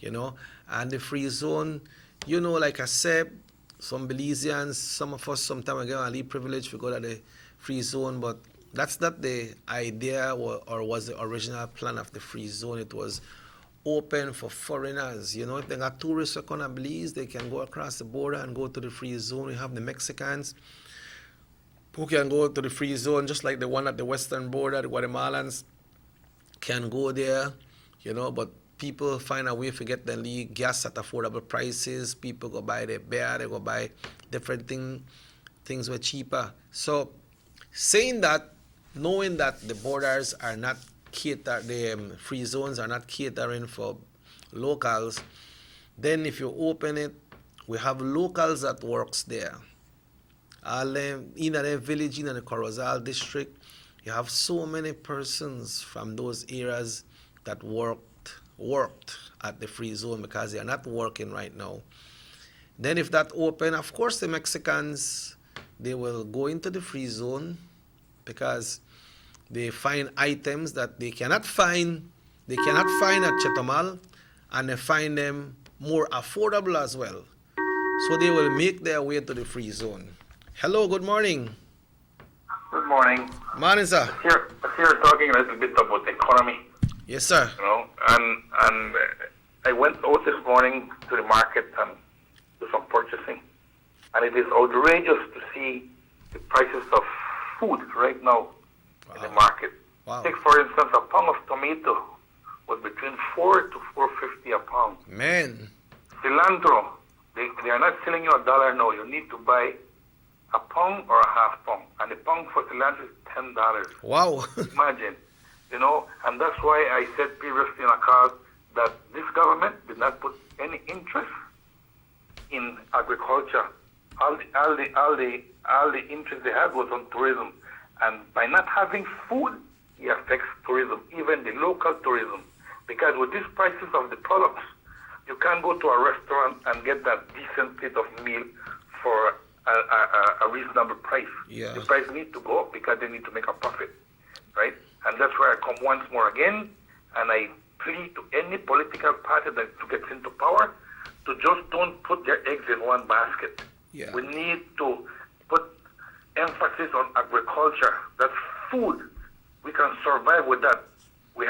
you know. And the free zone, you know, like I said, some Belizeans, some of us sometimes again are leave privilege to go to the free zone, but that's not the idea or was the original plan of the free zone. It was open for foreigners. You know, if they got tourists who come to Belize, they can go across the border and go to the free zone. We have the Mexicans who can go to the free zone, just like the one at the western border. The Guatemalans can go there, you know, but people find a way to get the gas at affordable prices. People go buy their beer, they go buy different things were cheaper. So saying that, knowing that the borders are not the free zones are not catering for locals, then if you open it, we have locals that works there. In the village, in the Corozal district, you have so many persons from those areas that worked at the free zone because they are not working right now. Then if that open, of course the Mexicans, they will go into the free zone because they find items that they cannot find at Chetomal, and they find them more affordable as well. So they will make their way to the free zone. Hello, good morning. Good morning. Morning, sir. Here talking a little bit about the economy. Yes, sir. You know, and I went out this morning to the market and do some purchasing, and it is outrageous to see the prices of food right now in the market. Wow. Take, for instance, a pound of tomato was between $4 to $4.50 a pound. Man. Cilantro, they are not selling you $1 now. You need to buy a pound or a half pound, and the pound for cilantro is $10. Wow. Imagine, you know, and that's why I said previously in a call that this government did not put any interest in agriculture. All the interest they had was on tourism, and by not having food, it affects tourism, even the local tourism, because with these prices of the products, you can't go to a restaurant and get that decent plate of meal for a reasonable price. Yeah. The price needs to go up because they need to make a profit, right? And that's where I come once more again, and I plead to any political party that gets into power to just don't put their eggs in one basket. Yeah. We need to put emphasis on agriculture. That's food. We can survive with that. We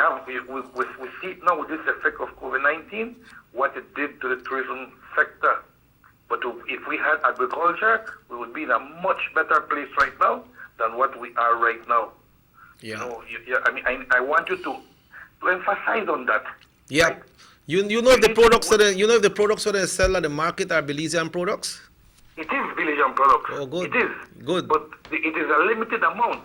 see it now with this effect of COVID-19, what it did to the tourism sector. But if we had agriculture, we would be in a much better place right now than what we are right now. Yeah. I want you to emphasize on that. Yeah. Right? You know if the products that they sell at the market are Belizean products? It is Belizean products. Oh, good. It is. Good. But it is a limited amount.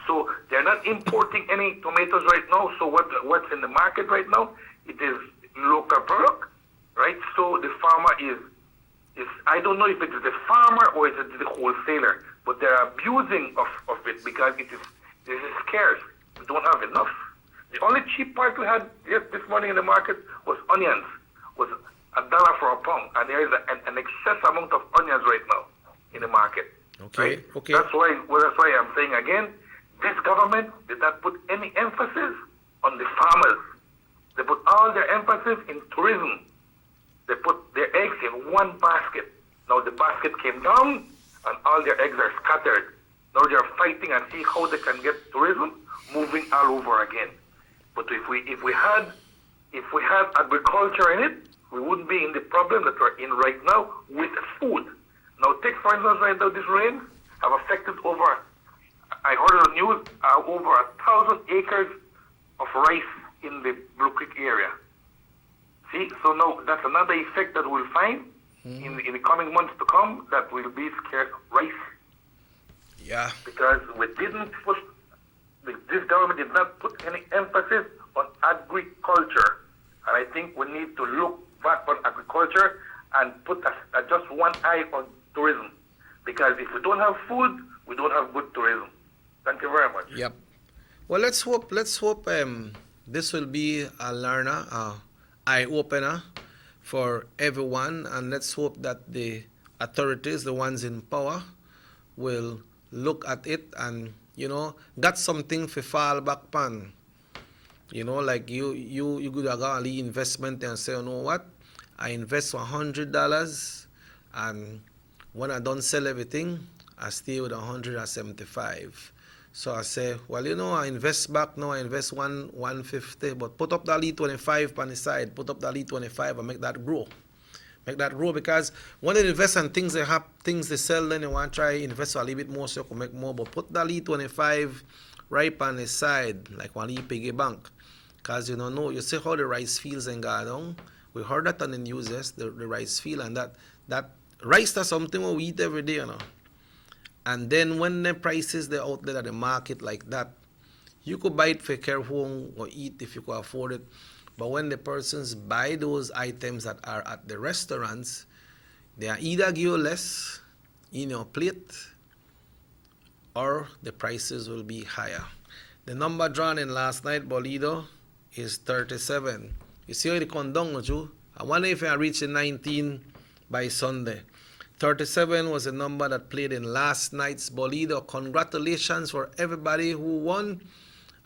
So they're not importing any tomatoes right now. So what's in the market right now, it is local product, right? So the farmer is I don't know if it is the farmer or it is the wholesaler, but they're abusing of it because it is scarce. We don't have enough. The only cheap part we had this morning in the market was onions, was $1 for a pound, and there is an excess amount of onions right now in the market. Okay. Right? Okay. That's why I'm saying again, this government did not put any emphasis on the farmers. They put all their emphasis in tourism. They put their eggs in one basket. Now the basket came down, and all their eggs are scattered. Now they are fighting and see how they can get tourism moving all over again. But if we had agriculture in it, we wouldn't be in the problem that we're in right now with food. Now take for instance right now, these rains have affected over I heard on the news over 1,000 acres of rice in the Blue Creek area. See, so now that's another effect that we'll find in the coming months to come, that will be scarce rice. Yeah. Because this government did not put any emphasis on agriculture. And I think we need to look back on agriculture and put just one eye on tourism. Because if we don't have food, we don't have good tourism. Thank you very much. Yep. Well, let's hope this will be a learner, eye-opener for everyone, and let's hope that the authorities, the ones in power, will look at it and, got something for fall back on. Like you could have got the investment and say, you know what, I invest $100, and when I don't sell everything, I stay with 175. So I say, well, I invest back now, I invest 150, but put up that 25 on the side, put up that 25 and make that grow. Make that grow, because when they invest on things they have, things they sell, then they want to try invest a little bit more so you can make more. But put that 25 right on the side, like one piggy bank. Because you see how the rice fields and go down. We heard that on the news, yes, the rice field, and that rice is something we eat every day, And then when the prices they're out there at the market like that, you could buy it for care home or eat if you could afford it. But when the persons buy those items that are at the restaurants, they are either give you less in your plate or the prices will be higher. The number drawn in last night, Bolido, is 37. You see how it come down, don't you? I wonder if I reach the 19 by Sunday. 37 was the number that played in last night's Bolido. Congratulations for everybody who won.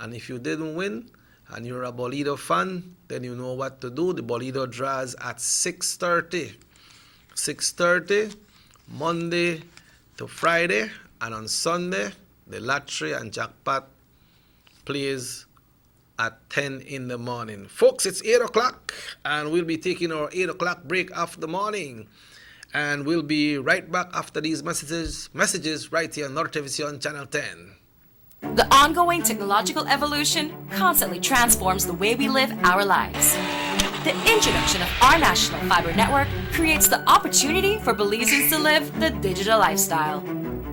And if you didn't win and you're a Bolido fan, then you know what to do. The Bolido draws at 6:30. 6:30, Monday to Friday. And on Sunday, the lottery and jackpot plays at 10 in the morning. Folks, it's 8 o'clock, and we'll be taking our 8 o'clock break after the morning. And we'll be right back after these messages right here on North Television Channel 10. The ongoing technological evolution constantly transforms the way we live our lives. The introduction of our national fiber network creates the opportunity for Belizeans to live the digital lifestyle.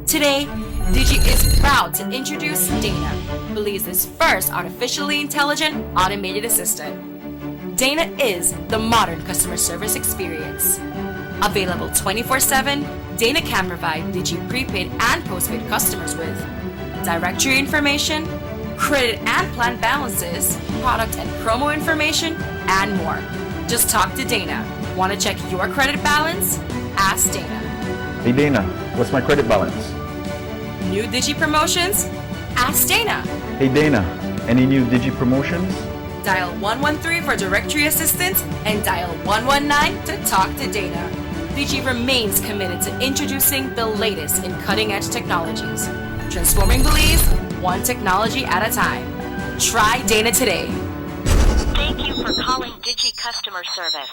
Today, Digi is proud to introduce Dana, Belize's first artificially intelligent automated assistant. Dana is the modern customer service experience. Available 24/7, Dana can provide Digi prepaid and postpaid customers with directory information, credit and plan balances, product and promo information, and more. Just talk to Dana. Want to check your credit balance? Ask Dana. Hey Dana, what's my credit balance? New Digi promotions? Ask Dana. Hey Dana, any new Digi promotions? Dial 113 for directory assistance and dial 119 to talk to Dana. Digi remains committed to introducing the latest in cutting-edge technologies, transforming Belize one technology at a time. Try Dana today. Thank you for calling Digi Customer Service.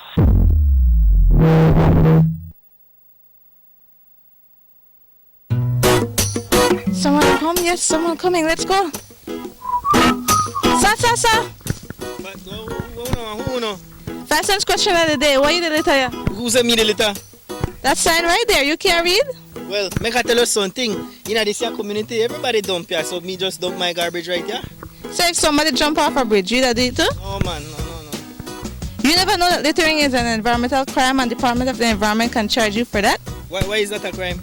Someone come? Yes, someone coming. Let's go. Sa. First question of the day. What you the letter? Who sent me the letter? That sign right there. You can't read? Well, make I tell you something. In this community, everybody dump here, so me just dump my garbage right here. So if somebody jump off a bridge, you do it too? No, man. No. You never know that littering is an environmental crime and Department of the Environment can charge you for that? Why is that a crime?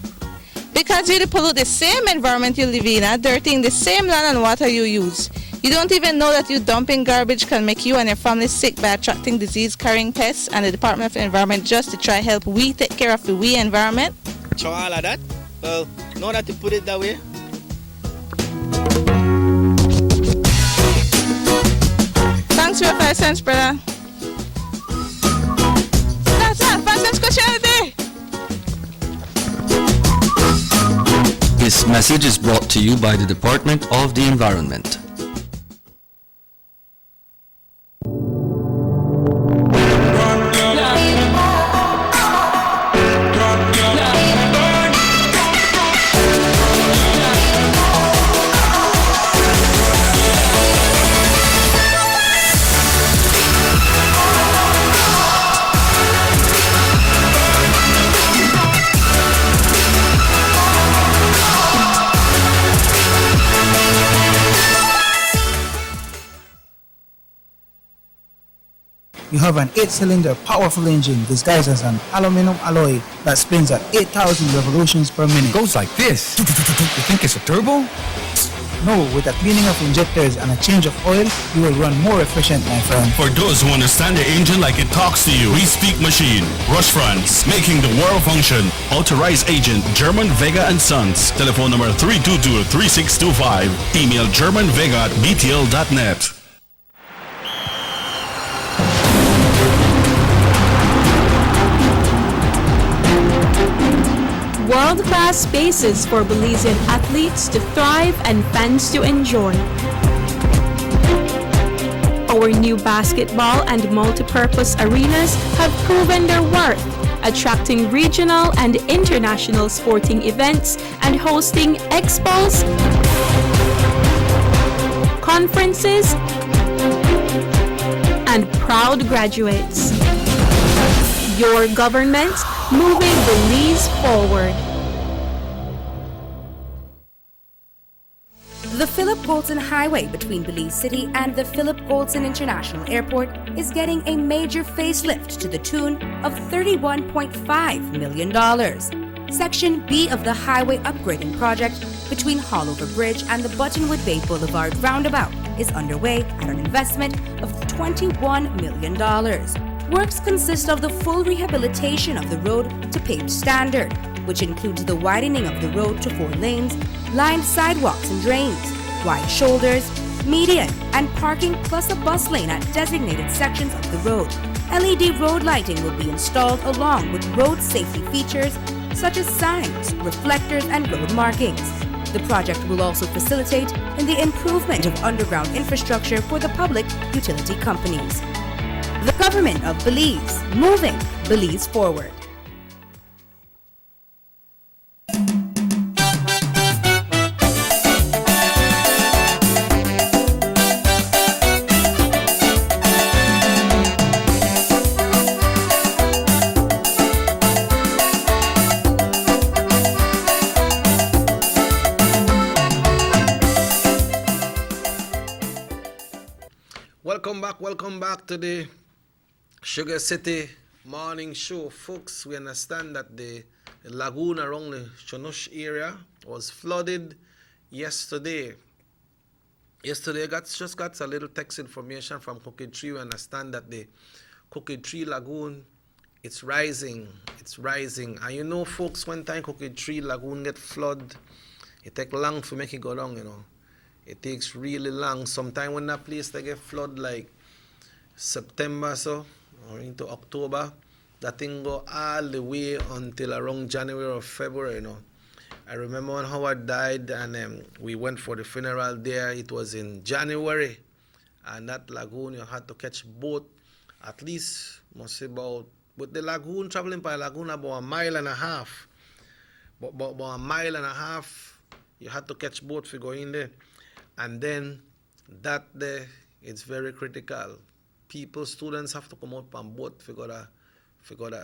Because you pollute the same environment you live in, dirtying the same land and water you use. You don't even know that you dumping garbage can make you and your family sick by attracting disease-carrying pests, and the Department of the Environment just to try help we take care of the environment. Sure, all of that? Well, now that you put it that way. Thanks for your 5 cents, brother. That's 5 cents question of the day. This message is brought to you by the Department of the Environment. you have an 8-cylinder powerful engine disguised as an aluminum alloy that spins at 8,000 revolutions per minute. Goes like this. You think it's a turbo? No, with a cleaning of injectors and a change of oil, you will run more efficient, my friend. For those who understand the engine like it talks to you, we speak machine. Rush France, making the world function. Authorized agent German Vega and Sons. Telephone number 322-3625. Email germanvega@btl.net. World-class spaces for Belizean athletes to thrive and fans to enjoy. Our new basketball and multi-purpose arenas have proven their worth, attracting regional and international sporting events and hosting expos, conferences, and proud graduates. Your government moving Belize forward. The Philip Bolton Highway between Belize City and the Philip Bolton International Airport is getting a major facelift to the tune of $31.5 million. Section B of the highway upgrading project between Halawa Bridge and the Buttonwood Bay Boulevard Roundabout is underway at an investment of $21 million. Works consist of the full rehabilitation of the road to paved standard, which includes the widening of the road to 4 lanes, lined sidewalks and drains, wide shoulders, median, and parking plus a bus lane at designated sections of the road. LED road lighting will be installed along with road safety features such as signs, reflectors, and road markings. The project will also facilitate in the improvement of underground infrastructure for the public utility companies. The government of Belize, moving Belize forward. Welcome back to the Sugar City Morning Show. Folks, we understand that the lagoon around the Chonosh area was flooded yesterday. Yesterday, I just got a little text information from Cookie Tree. We understand that the Cookie Tree Lagoon, it's rising. It's rising. And you know, folks, one time Cookie Tree Lagoon get flood, it take long to make it go down, you know. It takes really long. Sometimes when that place they get flood like September so or into October, that thing go all the way until around January or February, you know. I remember when Howard died and we went for the funeral there. It was in January, and that lagoon you had to catch boat at least must say about, but the lagoon traveling by lagoon about 1.5 miles. But about 1.5 miles you had to catch boat to go in there. And then that day, it's very critical. People, students have to come out on boat to go to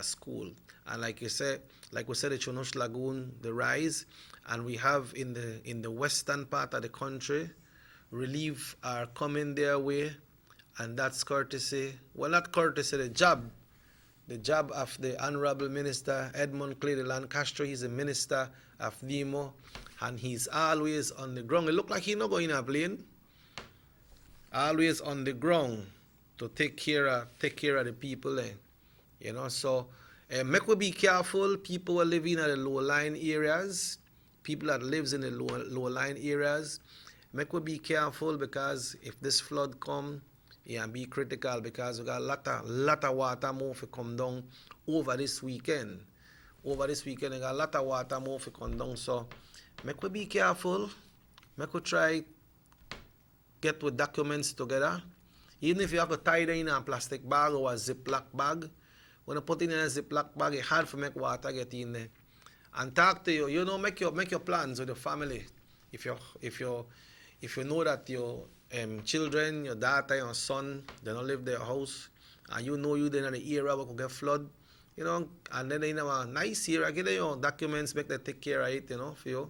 school. And like you said, like we said, the Chonosh Lagoon, the rise, and we have in the western part of the country, relief are coming their way, and that's courtesy. Well, not courtesy, the job of the Honorable Minister Edmund Clay de Lancaster. He's a minister of NEMO. And he's always on the ground. It look like he's not going in a plane. Always on the ground to take care of the people there. You know, so make we be careful. People who are living in the low-lying areas, people that lives in the low-lying areas, make we be careful, because if this flood come, yeah, be critical, because we got a lot of water move to come down over this weekend. Over this weekend, we got a lot of water move to come down, so make we be careful. Make we try get with documents together. Even if you have to tie them in a plastic bag or a Ziploc bag, when you put it in a Ziploc bag, it's hard to make water get in there. And talk to you. You know, make your plans with your family. If you know that your children, your daughter, your son, they don't live their house, and you know you're in the area where could get flood, you know, and then they have a nice area, get your documents, make them take care of it, you know, for you.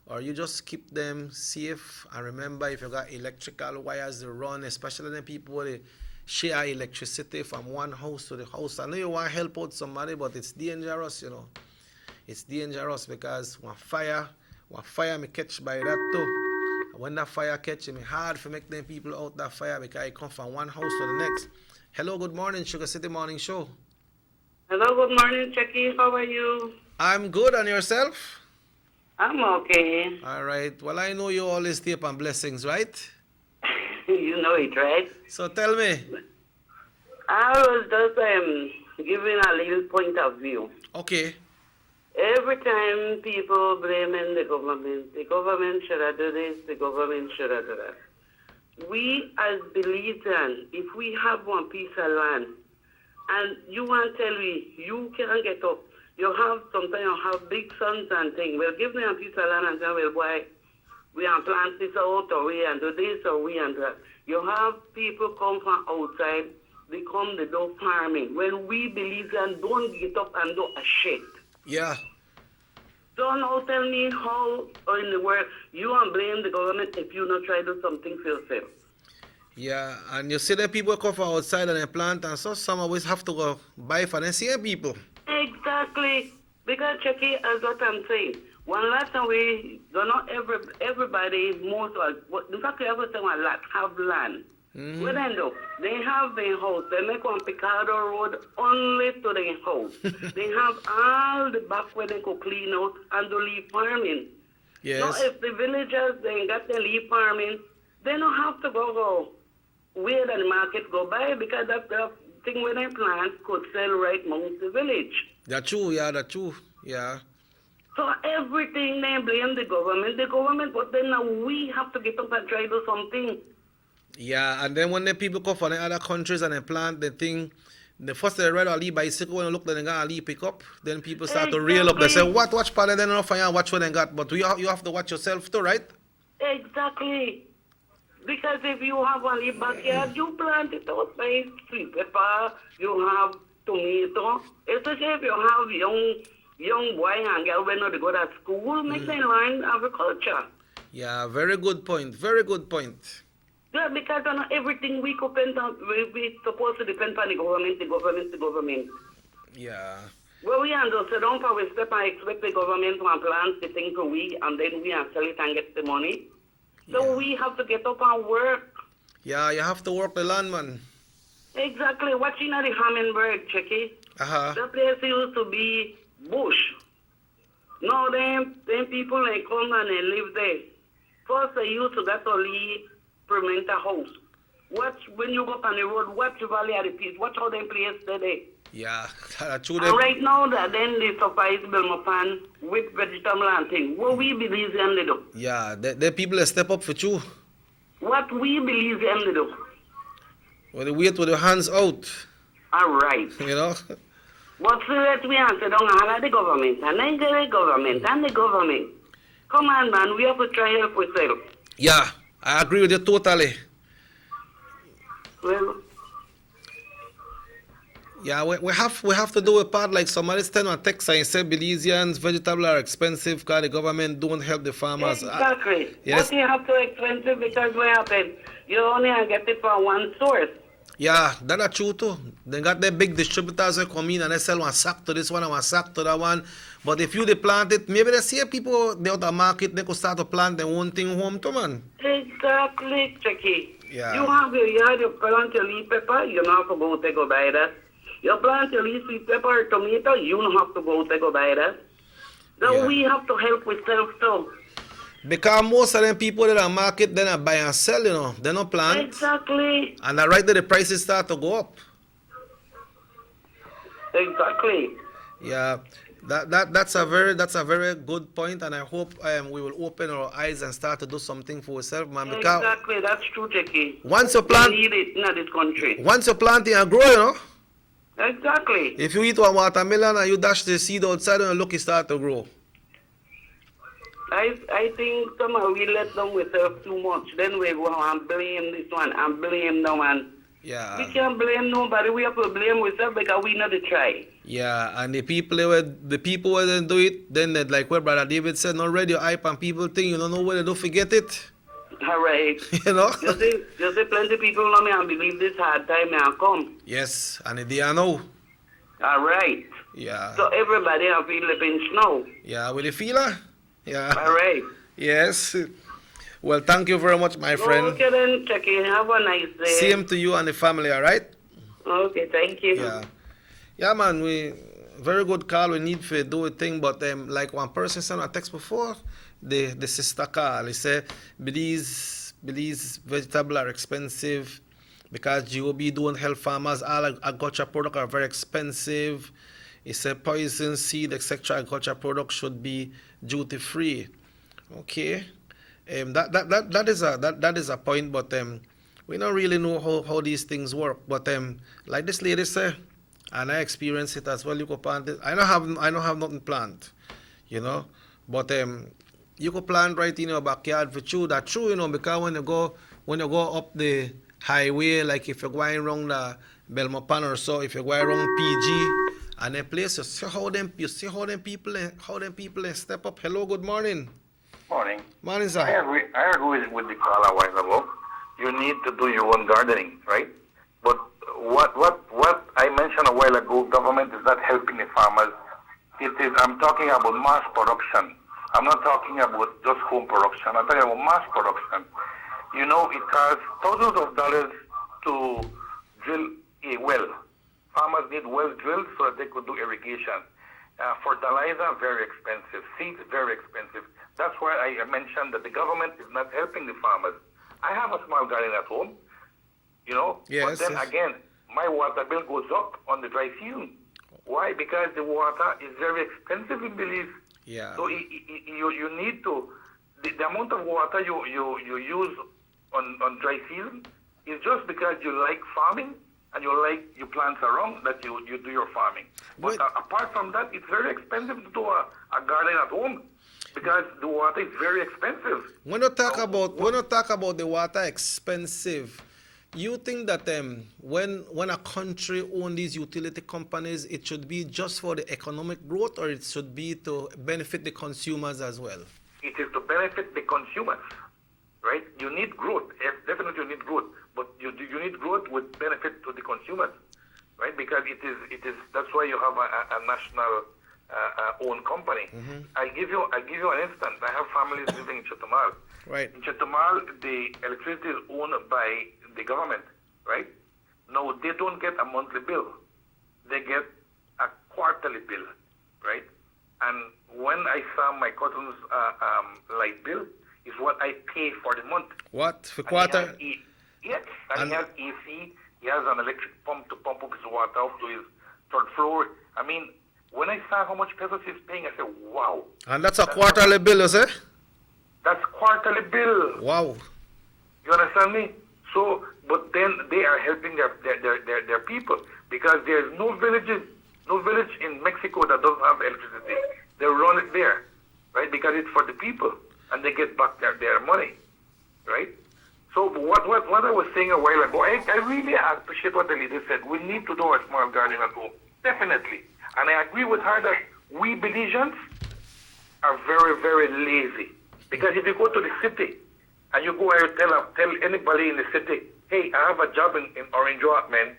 Or you just keep them safe. And remember, if you got electrical wires to run, especially the people where share electricity from one house to the house. I know you want to help out somebody, but it's dangerous, you know. It's dangerous because when fire me catch by that too. When that fire catch me, hard for make them people out that fire because it come from one house to the next. Hello, good morning, Sugar City Morning Show. Hello, good morning, Chucky. How are you? I'm good, and yourself? I'm okay. All right. Well, I know you always stay up on blessings, right? You know it, right? So tell me. I was just giving a little point of view. Okay. Every time people blaming the government should have done this, the government should have done that. We as Belizeans, if we have one piece of land, and you want to tell me you can't get up, sometimes you have big sons and things. Well, give me a piece of land and say, well, boy, we can plant this out, or we can do this, or we can do that. You have people come from outside, they come, they do farming. When we Belizeans don't get up and do a shit. Yeah. Don't now tell me how in the world you want blame the government if you not try to do something for yourself. Yeah, and you see that people come from outside and they plant, and so some always have to go buy for the same people. Exactly. Because, Chucky, as what I'm saying, one last time not everybody, most of us, in fact, everything a lot have land. Mm-hmm. What they do? They have their house. They make one Picado Road only to their house. They have all the back where they go clean out and do leaf farming. Yes. So if the villagers, they got the leaf farming, they don't have to go where the market go by because that thing when they plant could sell right amongst the village. That's true, yeah. So everything they blame the government, but then now we have to get up and try to do something. Yeah, and then when the people come from the other countries and they plant the thing, the first they ride a leaf bicycle, when you look, then they got a leaf pick up, then people start to reel up. They say, watch part, and then enough and watch what they got. But you have to watch yourself too, right? Exactly. Because if you have a leaf backyard, you plant it out by sweet pepper, you have tomato. Especially if you have young boy and girl when they go to school, make them learn agriculture. Yeah, very good point. Very good point. Yeah, because everything we supposed to depend on the government. Yeah. Well, we and so don't we step and expect the government to plant the thing for we, and then we can sell it and get the money. So we have to get up and work. Yeah, you have to work the land, man. Exactly. Watching the Hummingbird, Chucky. The place used to be bush. Now them people they come and they live there. First they used to get only permanent house. Watch when you go up on the road, watch the valley of the peace, watch how they place there. Yeah, that's true. And right now that then they surprise Belmopan with vegetable and thing. What we believe them they do. Yeah, the people that step up for you. What we believe them they do. Well, they wait with their hands out. All right. You know? But so that we answer don't the government and then the government and the government. Come on, man, we have to try help ourselves. Yeah, I agree with you totally. Well, yeah, we have to do a part like somebody stand on text and say Belizeans vegetables are expensive because the government don't help the farmers. Exactly. Yes. But you have to expensive because what happened? You only get it from one source. Yeah, that's true too. They got their big distributors that come in and they sell one sack to this one and one sack to that one. But if you plant it, maybe they see people they out the market, they could start to plant their own thing home too, man. Exactly, Chucky. Yeah. You have your yard, you plant your leaf pepper, you don't have to go buy that. You plant your leaf sweet pepper or tomato, you don't have to go buy that. So we have to help with self too. Because most of them people that are market, they not buy and sell, you know. They don't plant. Exactly. And right there, the prices start to go up. Exactly. Yeah, that's a very good point, and I hope we will open our eyes and start to do something for ourselves, man. Because exactly, that's true, Jackie. Once you plant, we need it in this country. Once you plant it and grow, you know. Exactly. If you eat one watermelon and you dash the seed outside and look, it start to grow. I think somehow we let them with too much. Then we go and blame this one and blame that one. Yeah. We can't blame nobody. We have to blame ourselves because we not try. Yeah, and the people who didn't do it, then like what Brother David said, not ready your hype and people think you don't know what to do, forget it. All right. You know? You see plenty people know me and believe this hard time now come. Yes, and they are now. All right. Yeah. So everybody have feel the pinch now. Yeah, with the feeler? Yeah. All right. Yes. Well, thank you very much, my friend. Okay then, check in. Have a nice day. Same to you and the family, all right? Okay, thank you. Yeah. Yeah, man, we very good call. We need to do a thing, but like one person sent a text before, the sister call. He said, Belize vegetable are expensive because GOB don't help farmers. All agriculture products are very expensive. He said poison, seed, etc. agriculture products should be duty free. Okay. That is a point, but we don't really know how these things work. But like this lady said, and I experience it as well. You go plant it. I don't have nothing planned, you know. But you go plant right in your backyard for true. That's true, you know, because when you go up the highway, like if you're going around the Belmopan or so, if you're going around PG and a place, you see how them people step up. Hello, good morning. Morning. Morning, sir. I agree with the call a while ago. You need to do your own gardening, right? But what I mentioned a while ago, government is not helping the farmers. I'm talking about mass production. I'm not talking about just home production. I'm talking about mass production. You know, it costs thousands of dollars to drill a well. Farmers need wells drilled so that they could do irrigation. Fertilizer, very expensive. Seeds, very expensive. That's why I mentioned that the government is not helping the farmers. I have a small garden at home, you know, yes, but then again, my water bill goes up on the dry season. Why? Because the water is very expensive in Belize. Yeah. So you need to, the amount of water you use on dry season is just because you like farming and you like your plants around that you do your farming. But apart from that, it's very expensive to do a garden at home because the water is very expensive. When you talk about the water expensive, you think that when a country owns these utility companies, it should be just for the economic growth, or it should be to benefit the consumers as well? It is to benefit the consumers, right? You need growth. Yes, definitely you need growth, but you need growth with benefit to the consumers, right? Because it is that's why you have a national owned company. Mm-hmm. I'll give you an instance. I have families living in Chetumal. Right. In Chetumal, the electricity is owned by the government, right? No, they don't get a monthly bill. They get a quarterly bill, right? And when I saw my cousin's light bill, is what I pay for the month. What? For quarter? Yes, and he has AC. He has an electric pump to pump up his water up to his third floor. I mean, when I saw how much pesos he's paying, I said, wow. And that's a quarterly bill, is it? That's quarterly bill. Wow. You understand me? So, but then they are helping their people because there's no village in Mexico that doesn't have electricity. They run it there, right? Because it's for the people, and they get back their money, right? So what I was saying a while ago, I really appreciate what the leader said. We need to do a small garden at home, definitely. And I agree with her that we Belizeans are very, very lazy. Because if you go to the city and you go and tell anybody in the city, hey, I have a job in Orange Walk, man,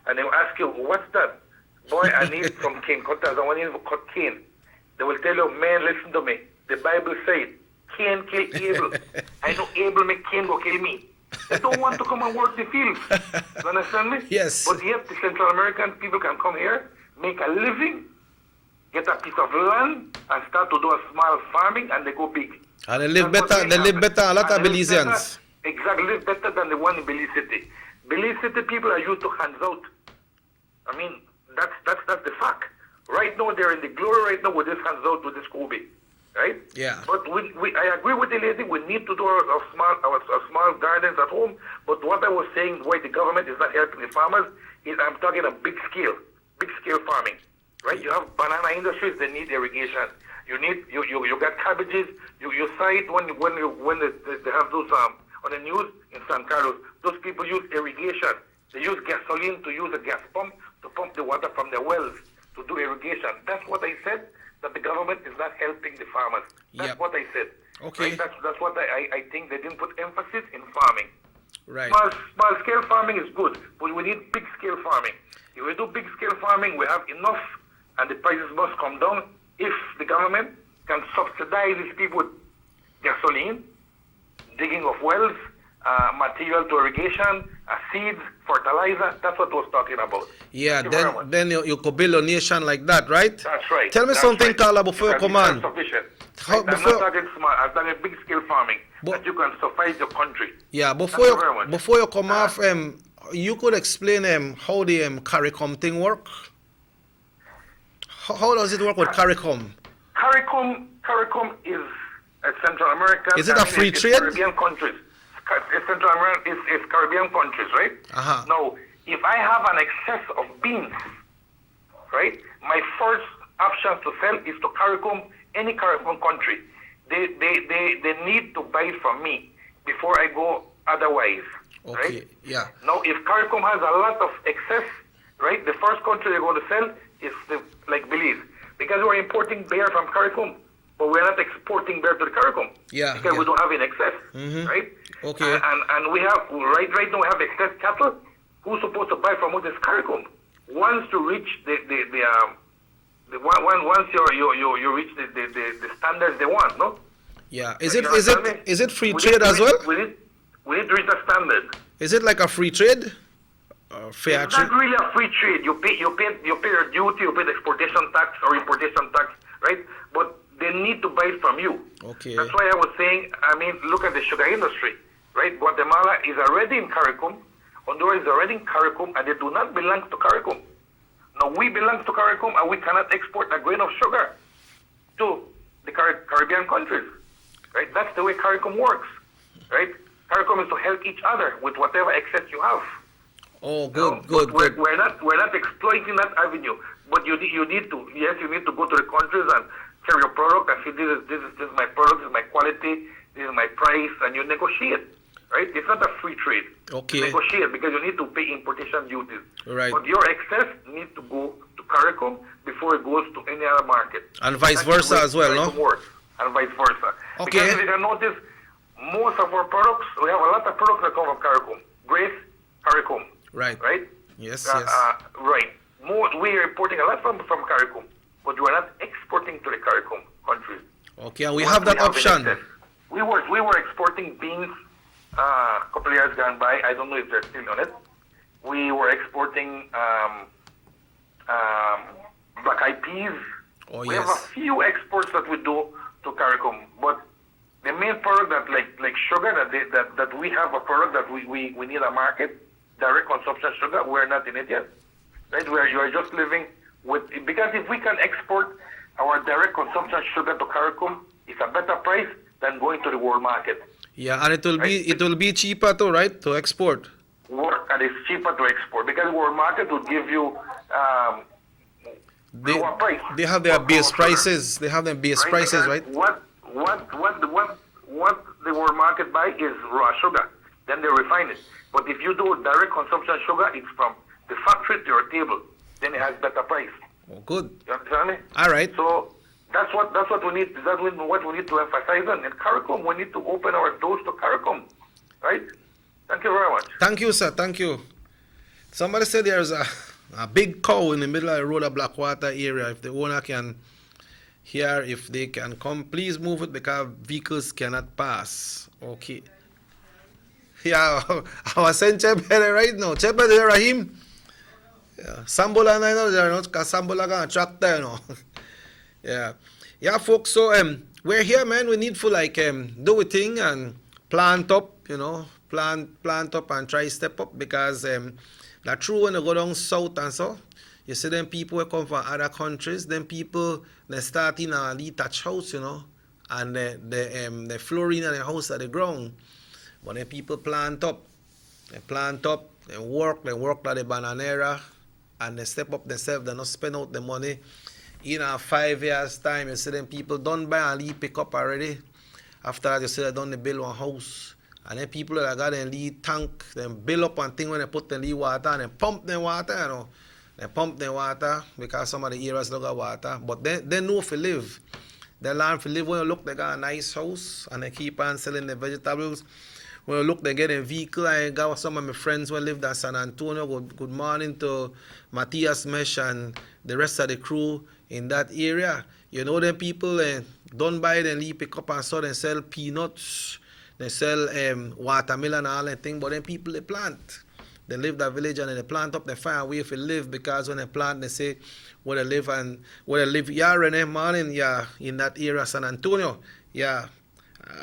and they'll ask you, what's that? Boy, I need some cane cutters. I want you to cut cane. They will tell you, man, listen to me. The Bible says, Cain kill Abel. I know Abel make Cain go kill me. They don't want to come and work the fields. You understand me? Yes. But yet the Central American people can come here, make a living, get a piece of land, and start to do a small farming, and they go big. And they live better. A lot of Belizeans. Exactly, live better than the one in Belize City. Belize City people are used to hands out. I mean, that's the fact. Right now, they're in the glory right now with this hands out with this Kobe, right? Yeah. But I agree with the lady. We need to do our small gardens at home. But what I was saying, why the government is not helping the farmers, is I'm talking a big scale farming, right? You have banana industries. They need irrigation. You got cabbages. You saw it when they have those on the news in San Carlos. Those people use irrigation. They use gasoline to use a gas pump to pump the water from their wells to do irrigation. That's what I said, that the government is not helping the farmers. That's what I said. Okay. Right? That's what I think they didn't put emphasis in farming. Right. Small scale farming is good, but we need big scale farming. If we do big scale farming, we have enough, and the prices must come down if the government can subsidize these people with gasoline, digging of wells, material to irrigation, seeds, fertilizer. That's what I was talking about. Yeah, then you could build a nation like that, right? That's right. Tell me something, Carla, before you come on. Sufficient. I'm not talking small. I'm talking big scale farming that you can suffice your country. Yeah, before you come off, you could explain how the CARICOM thing work. How does it work with CARICOM? CARICOM is Central America. Is it a free trade? Caribbean countries. Central America is Caribbean countries, right? Uh-huh. Now, if I have an excess of beans, right, my first option to sell is to CARICOM, any CARICOM country. They need to buy from me before I go otherwise, right? Yeah. Now, if CARICOM has a lot of excess, right, the first country they're going to sell is like Belize, because we're importing beer from CARICOM, but we're not exporting beer to the CARICOM. Yeah. Because we don't have in excess, right? Okay. And we have right now we have excess cattle. Who's supposed to buy from us is CARICOM. Once you reach once you reach the standards they want, no? Yeah. Is it free trade as well? We need to reach the standard. Is it like a free trade? Fair It's trade? not really a free trade. You pay your duty, you pay the exportation tax or importation tax, right? But they need to buy it from you. Okay. That's why I was saying, look at the sugar industry, right? Guatemala is already in CARICOM, Honduras is already in CARICOM, and they do not belong to CARICOM. Now, we belong to CARICOM, and we cannot export a grain of sugar to the Caribbean countries, right? That's the way CARICOM works, right? CARICOM is to help each other with whatever excess you have. Oh, good. We're not exploiting that avenue, but you need to go to the countries and sell your product and say this is my product, this is my quality, this is my price, and you negotiate, right? It's not a free trade. Okay. You negotiate because you need to pay importation duties. Right. But your excess needs to go to CARICOM before it goes to any other market. And vice versa as well, no? Works, and vice versa. Okay. Because if you can notice, most of our products, we have a lot of products that come from CARICOM. Grace, CARICOM. Right. Right? Yes. Right. We are importing a lot from CARICOM, but we are not exporting to the CARICOM countries. Okay, and we have that option. We were exporting beans a couple of years gone by. I don't know if they're still on it. We were exporting black eyed peas. Oh, we have a few exports that we do to CARICOM, but the main product like sugar that we have a product that we need a market. Direct consumption sugar, we're not in it yet, right? You are just living with, because if we can export our direct consumption sugar to CARICOM, it's a better price than going to the world market. Yeah, and it will be cheaper too, right, to export. And it's cheaper to export because the world market will give you lower price. They have their base prices. They have their base prices, right? What the world market buy is raw sugar. Then they refine it. But if you do direct consumption sugar, it's from the factory to your table. Then it has better price. Oh, good. You understand me? All right. So that's what we need. That's what we need to emphasize on. In CARICOM, we need to open our doors to CARICOM, right? Thank you very much. Thank you, sir. Thank you. Somebody said there's a big cow in the middle of the road of Blackwater area. If the owner can hear, if they can come, please move it because vehicles cannot pass. Okay. Yeah, I was saying Chepere right now. Chepere Rahim. Yeah. Sambola na know they're not because Sambola gonna tractor, you know. Yeah, folks. So we're here, man. We need to do a thing and plant up, plant up and try step up because that's true when you go down south and so. You see them people who come from other countries, them people they start in a detached house, and they flooring in the house at the ground. But then people plant up, they work at the bananera, and they step up themselves, they not spend out the money. In 5 years' time, you see them people done buy and leave pick up already. After that, you see they done build one house. And then people that got them lead tank, them build up one thing when they put the lead water and they pump the water, They pump the water because some of the areas don't got water. But they know if you live. They learn to live. When you look, they got a nice house and they keep on selling the vegetables. When you look, they get a vehicle. I got some of my friends who lived in San Antonio. Good morning to Matthias Mesh and the rest of the crew in that area. You know, them people don't buy them, leave pick up and so they sell peanuts. They sell watermelon and all that thing. But then people, they plant. They live that village and they plant up. They find a way to live because when they plant, they say where they live and where they live. Yeah, Renee, morning, yeah, in that area, San Antonio. Yeah.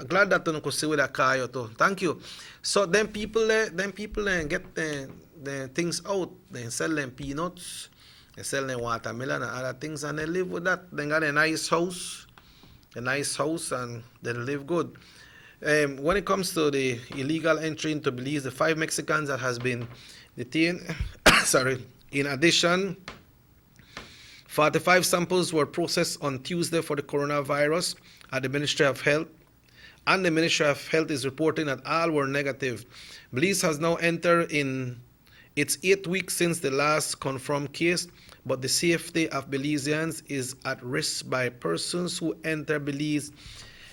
Glad that you could see with a car too. Thank you. So then people get the things out. They sell them peanuts, they sell them watermelon and other things, and they live with that. They got a nice house, and they live good. When it comes to the illegal entry into Belize, the 5 Mexicans that has been detained, in addition, 45 samples were processed on Tuesday for the coronavirus at the Ministry of Health. And the Ministry of Health is reporting that all were negative. Belize has now entered in its 8th week since the last confirmed case, but the safety of Belizeans is at risk by persons who enter Belize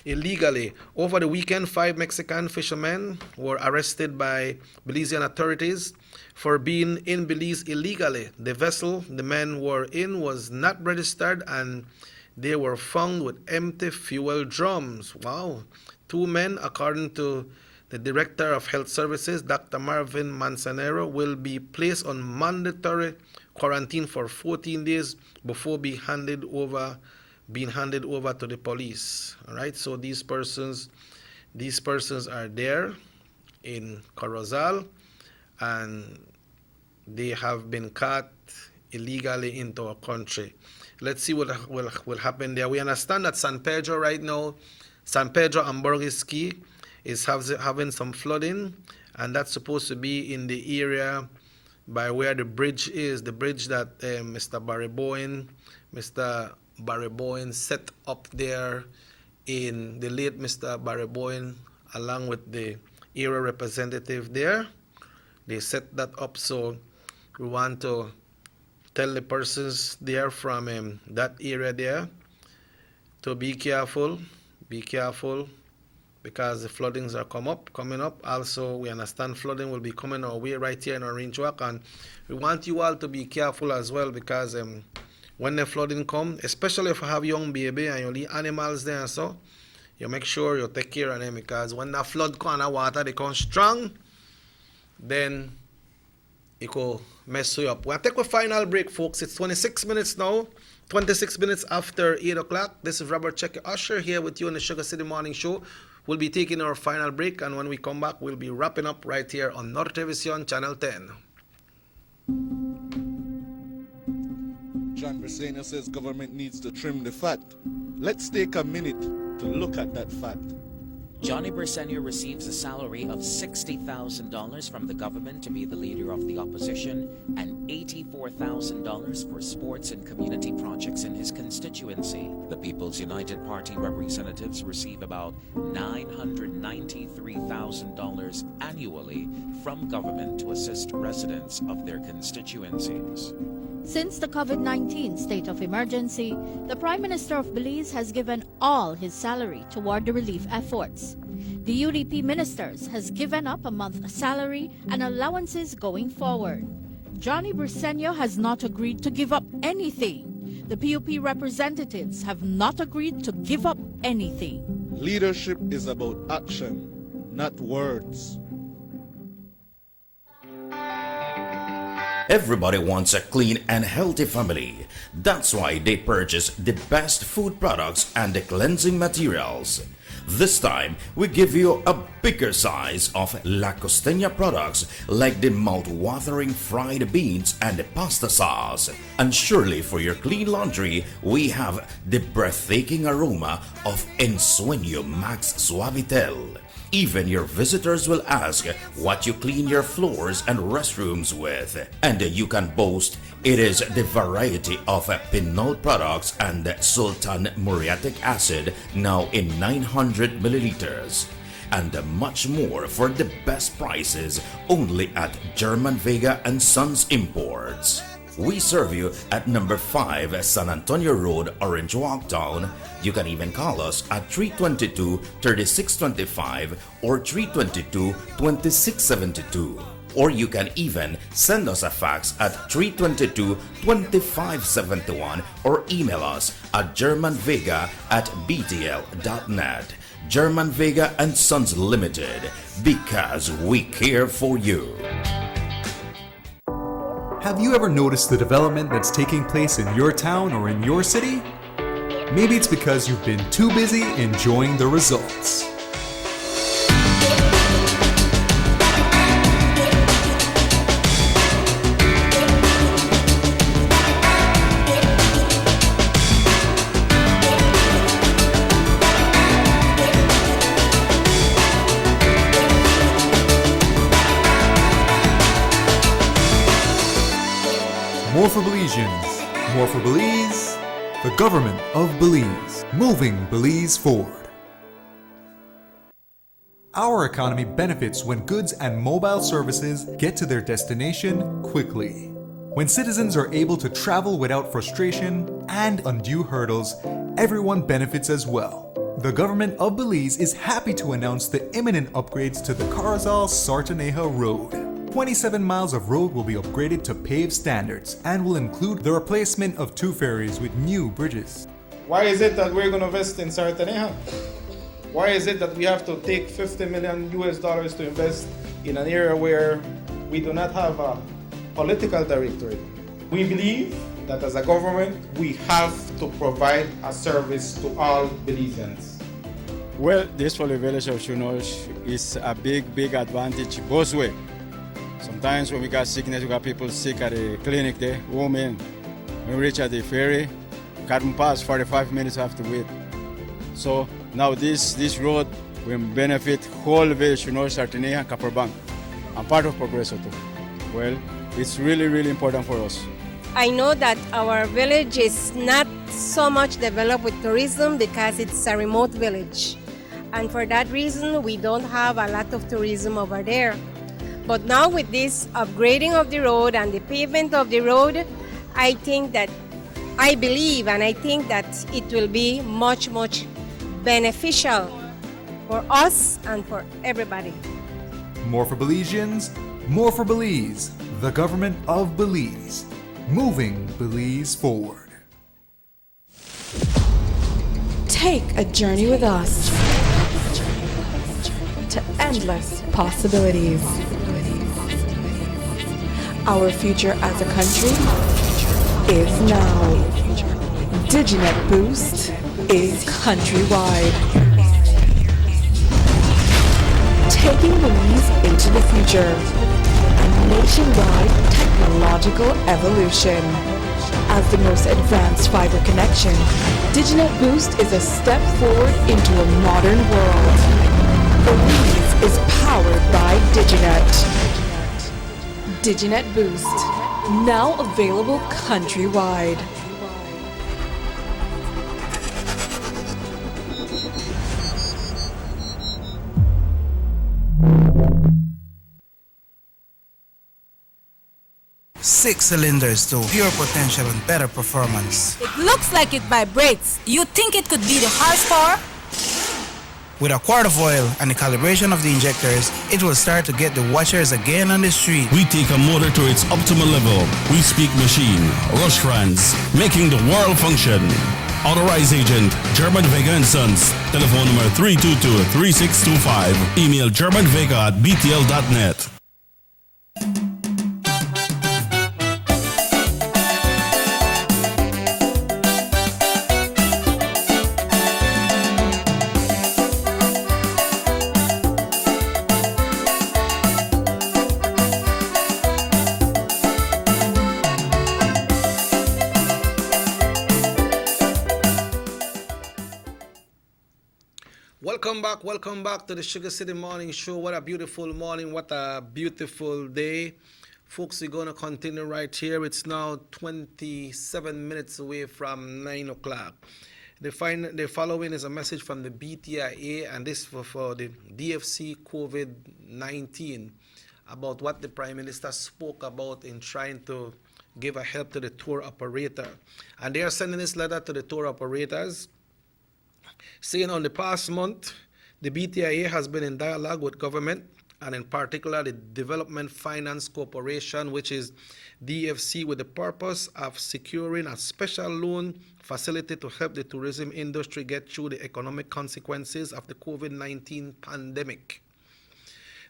illegally. Over the weekend, 5 Mexican fishermen were arrested by Belizean authorities for being in Belize illegally. The vessel the men were in was not registered and they were found with empty fuel drums. Wow. 2 men, according to the Director of Health Services, Dr. Marvin Manzanero, will be placed on mandatory quarantine for 14 days before being handed over to the police. All right, so these persons are there in Corozal, and they have been caught illegally into our country. Let's see what will happen there. We understand that San Pedro right now, San Pedro and Borges Key is having some flooding, and that's supposed to be in the area by where the bridge is, the bridge that Mr. Barry Bowen set up there in the late Mr. Barry Bowen, along with the area representative there. They set that up, so we want to tell the persons there from that area there to be careful. Be careful because the floodings are coming up. Also, we understand flooding will be coming our way right here in Orange Walk, and we want you all to be careful as well because when the flooding come, especially if you have young baby and you leave animals there and so, you make sure you take care of them because when the flood come and the water they come strong, then it will mess you up. We'll take a final break, folks. It's 26 minutes now. 26 minutes after 8 o'clock. This is Robert Checker Usher here with you on the Sugar City Morning Show. We'll be taking our final break, and when we come back, we'll be wrapping up right here on Nortevisión Channel 10. John Briseno says government needs to trim the fat. Let's take a minute to look at that fact. Johnny Briseno receives a salary of $60,000 from the government to be the leader of the opposition and $84,000 for sports and community projects in his constituency. The People's United Party representatives receive about $993,000 annually from government to assist residents of their constituencies. Since the COVID-19 state of emergency, the Prime Minister of Belize has given all his salary toward the relief efforts. The UDP ministers has given up a month's salary and allowances going forward. Johnny Briseno has not agreed to give up anything. The PUP representatives have not agreed to give up anything. Leadership is about action, not words. Everybody wants a clean and healthy family. That's why they purchase the best food products and the cleansing materials. This time, we give you a bigger size of La Costeña products like the mouth-watering fried beans and the pasta sauce. And surely for your clean laundry, we have the breathtaking aroma of Ensueño Max Suavitel. Even your visitors will ask what you clean your floors and restrooms with. And you can boast it is the variety of Pinol products and Sultan muriatic acid now in 900 milliliters. And much more for the best prices only at German Vega and Sons Imports. We serve you at number 5 San Antonio Road, Orange Walk Town. You can even call us at 322-3625 or 322-2672. Or you can even send us a fax at 322-2571 or email us at germanvega@btl.net. German Vega and Sons Limited, because we care for you. Have you ever noticed the development that's taking place in your town or in your city? Maybe it's because you've been too busy enjoying the results. More for Belizeans, more for Belize, the government of Belize, moving Belize forward. Our economy benefits when goods and mobile services get to their destination quickly. When citizens are able to travel without frustration and undue hurdles, everyone benefits as well. The government of Belize is happy to announce the imminent upgrades to the Corozal-Sartaneja Road. 27 miles of road will be upgraded to paved standards and will include the replacement of 2 ferries with new bridges. Why is it that we're going to invest in Sartaneja? Why is it that we have to take $50 million to invest in an area where we do not have a political directorate? We believe that as a government, we have to provide a service to all Belizeans. Well, this for the village of Chunosh is a big advantage both ways. Sometimes when we got sickness, we got people sick at the clinic there, women. When we reach at the ferry, can't pass, 45 minutes have to wait. So now this road will benefit whole village, Sartaneja and Copperbank. I'm part of Progreso too. Well, it's really important for us. I know that our village is not so much developed with tourism because it's a remote village. And for that reason, we don't have a lot of tourism over there. But now with this upgrading of the road and the pavement of the road, I think that it will be much beneficial for us and for everybody. More for Belizeans, more for Belize, the government of Belize, moving Belize forward. Take a journey with us to endless possibilities. Our future as a country is now. Diginet Boost is countrywide. Taking Belize into the future. A nationwide technological evolution. As the most advanced fiber connection, Diginet Boost is a step forward into a modern world. Belize is powered by Diginet. Diginet Boost, now available countrywide. Six cylinders to pure potential and better performance. It looks like it vibrates. You think it could be the horsepower? With a quart of oil and the calibration of the injectors, it will start to get the watchers again on the street. We take a motor to its optimal level. We speak machine, Rush France, making the world function. Authorized agent, German Vega and Sons. Telephone number 322-3625. Email germanvega@btl.net. Welcome back to the Sugar City Morning Show. What a beautiful morning, what a beautiful day. Folks, we're going to continue right here. It's now 27 minutes away from 9 o'clock. The following is a message from the BTIA, and this for the DFC COVID-19 about what the Prime Minister spoke about in trying to give a help to the tour operator. And they are sending this letter to the tour operators, saying on the past month, the BTIA has been in dialogue with government, and in particular the Development Finance Corporation, which is DFC, with the purpose of securing a special loan facility to help the tourism industry get through the economic consequences of the COVID-19 pandemic.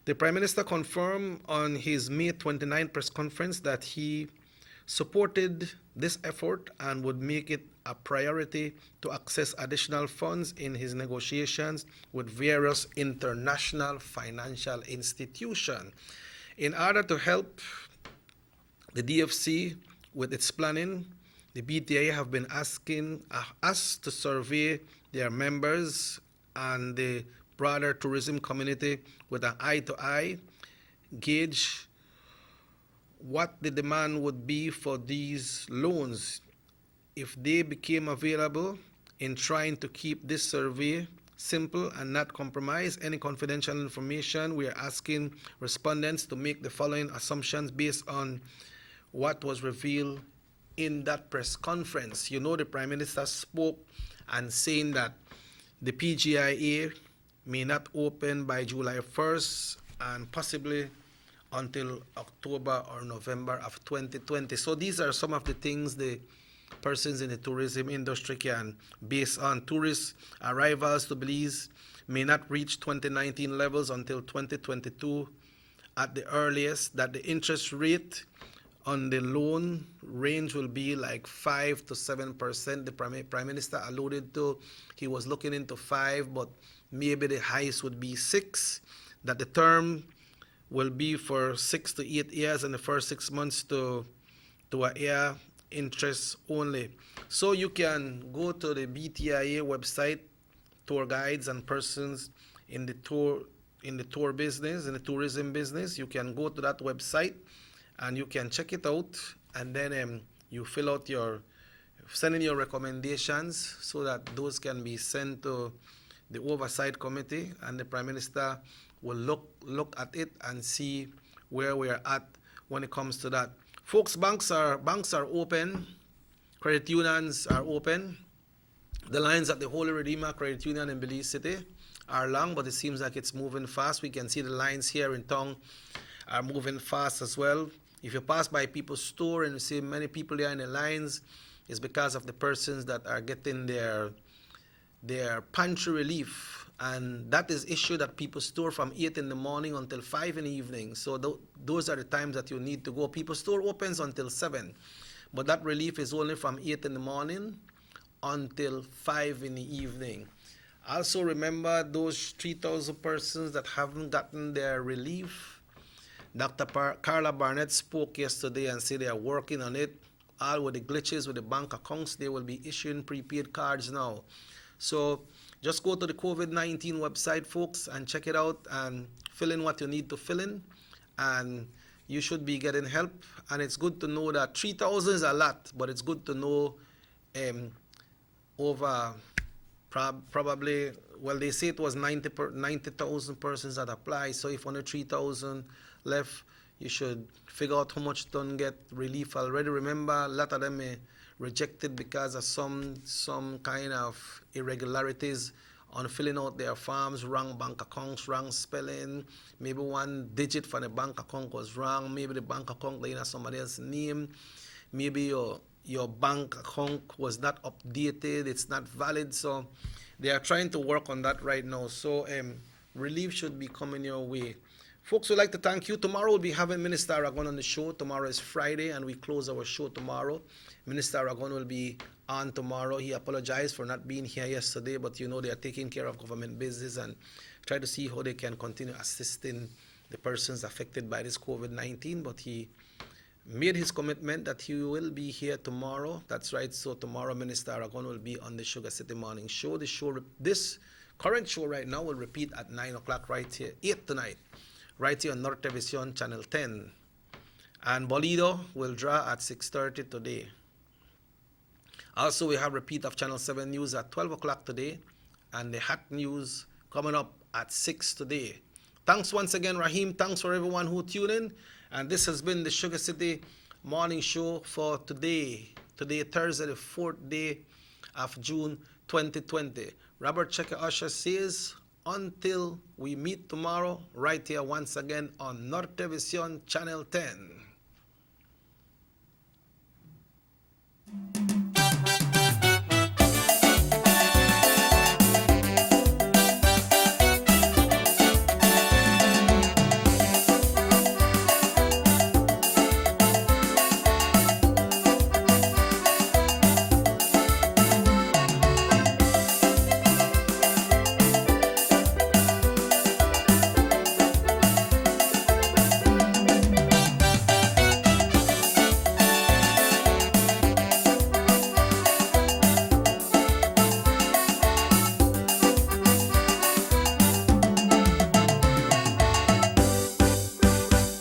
The Prime Minister confirmed on his May 29 press conference that he supported this effort and would make it a priority to access additional funds in his negotiations with various international financial institutions. In order to help the DFC with its planning, the BTA have been asking us to survey their members and the broader tourism community with an eye-to-eye, gauge what the demand would be for these loans if they became available, in trying to keep this survey simple and not compromise any confidential information. We are asking respondents to make the following assumptions based on what was revealed in that press conference. You know, the Prime Minister spoke and saying that the PGIA may not open by July 1st and possibly until October or November of 2020. So these are some of the things the persons in the tourism industry can base on. Tourist arrivals to Belize may not reach 2019 levels until 2022 at the earliest, that the interest rate on the loan range will be like 5 to 7%. The Prime Minister alluded to he was looking into 5, but maybe the highest would be 6, that the term will be for 6 to 8 years and the first 6 months to a year interest only. So you can go to the BTIA website, tour guides and persons in the tour business, in the tourism business. You can go to that website and you can check it out, and then you fill out send in your recommendations so that those can be sent to the oversight committee, and the Prime Minister will look at it and see where we're at when it comes to that. Folks, banks are open, credit unions are open. The lines at the Holy Redeemer Credit Union in Belize City are long, but it seems like it's moving fast. We can see the lines here in town are moving fast as well. If you pass by people's store and you see many people there in the lines, it's because of the persons that are getting their pantry relief, and that is issued at people's store from 8 in the morning until 5 in the evening. So those are the times that you need to go. People's store opens until 7, but that relief is only from 8 in the morning until 5 in the evening. Also remember those 3,000 persons that haven't gotten their relief. Dr. Carla Barnett spoke yesterday and said they are working on it. All with the glitches with the bank accounts, they will be issuing prepaid cards now. So just go to the COVID-19 website, folks, and check it out and fill in what you need to fill in, and you should be getting help. And it's good to know that 3,000 is a lot, but it's good to know over probably, well, they say it was 90,000 persons that apply. So if only 3,000 left, you should figure out how much don't get relief already. Remember, a lot of them rejected because of some kind of irregularities on filling out their forms, wrong bank accounts, wrong spelling. Maybe one digit for the bank account was wrong. Maybe the bank account laying at somebody else's name. Maybe your bank account was not updated. It's not valid. So they are trying to work on that right now. So relief should be coming your way. Folks, we'd like to thank you. Tomorrow we'll be having Minister Aragon on the show. Tomorrow is Friday, and we close our show tomorrow. Minister Aragon will be on tomorrow. He apologized for not being here yesterday, but you know they are taking care of government business and try to see how they can continue assisting the persons affected by this COVID-19. But he made his commitment that he will be here tomorrow. That's right. So tomorrow, Minister Aragon will be on the Sugar City Morning Show. This current show right now will repeat at 9 o'clock right here, 8 tonight. Right here on Nortevision Channel 10. And Bolido will draw at 6:30 today. Also, we have repeat of Channel 7 News at 12 o'clock today. And the Hot News coming up at 6 today. Thanks once again, Raheem. Thanks for everyone who tuned in. And this has been the Sugar City Morning Show for today. Today, Thursday, the 4th day of June 2020. Robert Checker Usher says, until we meet tomorrow, right here once again on Nortevisión Channel 10.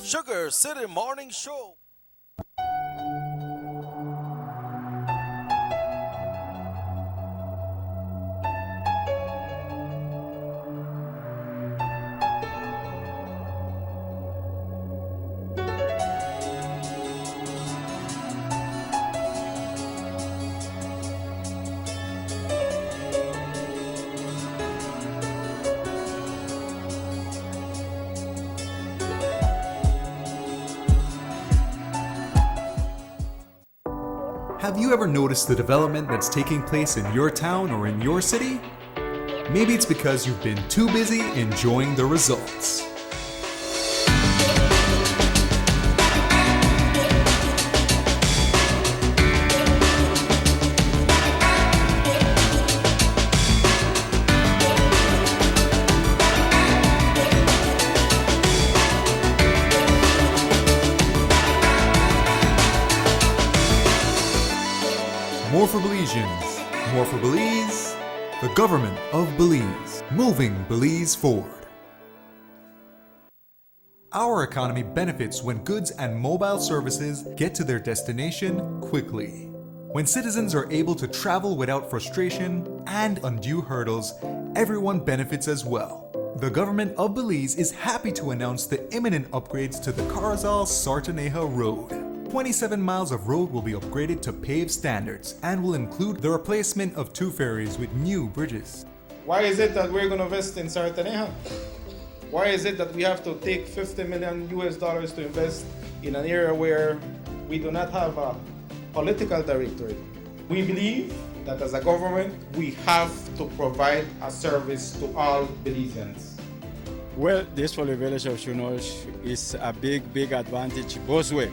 Sugar City Morning Show. Have you ever noticed the development that's taking place in your town or in your city? Maybe it's because you've been too busy enjoying the results. More for Belizeans, more for Belize, the government of Belize, moving Belize forward. Our economy benefits when goods and mobile services get to their destination quickly. When citizens are able to travel without frustration and undue hurdles, everyone benefits as well. The government of Belize is happy to announce the imminent upgrades to the Corozal-Sartaneja Road. 27 miles of road will be upgraded to paved standards and will include the replacement of 2 ferries with new bridges. Why is it that we're going to invest in Sartaneja? Why is it that we have to take $50 million to invest in an area where we do not have a political directorate? We believe that as a government, we have to provide a service to all Belizeans. Well, this for the village of Chunosh is a big advantage both ways.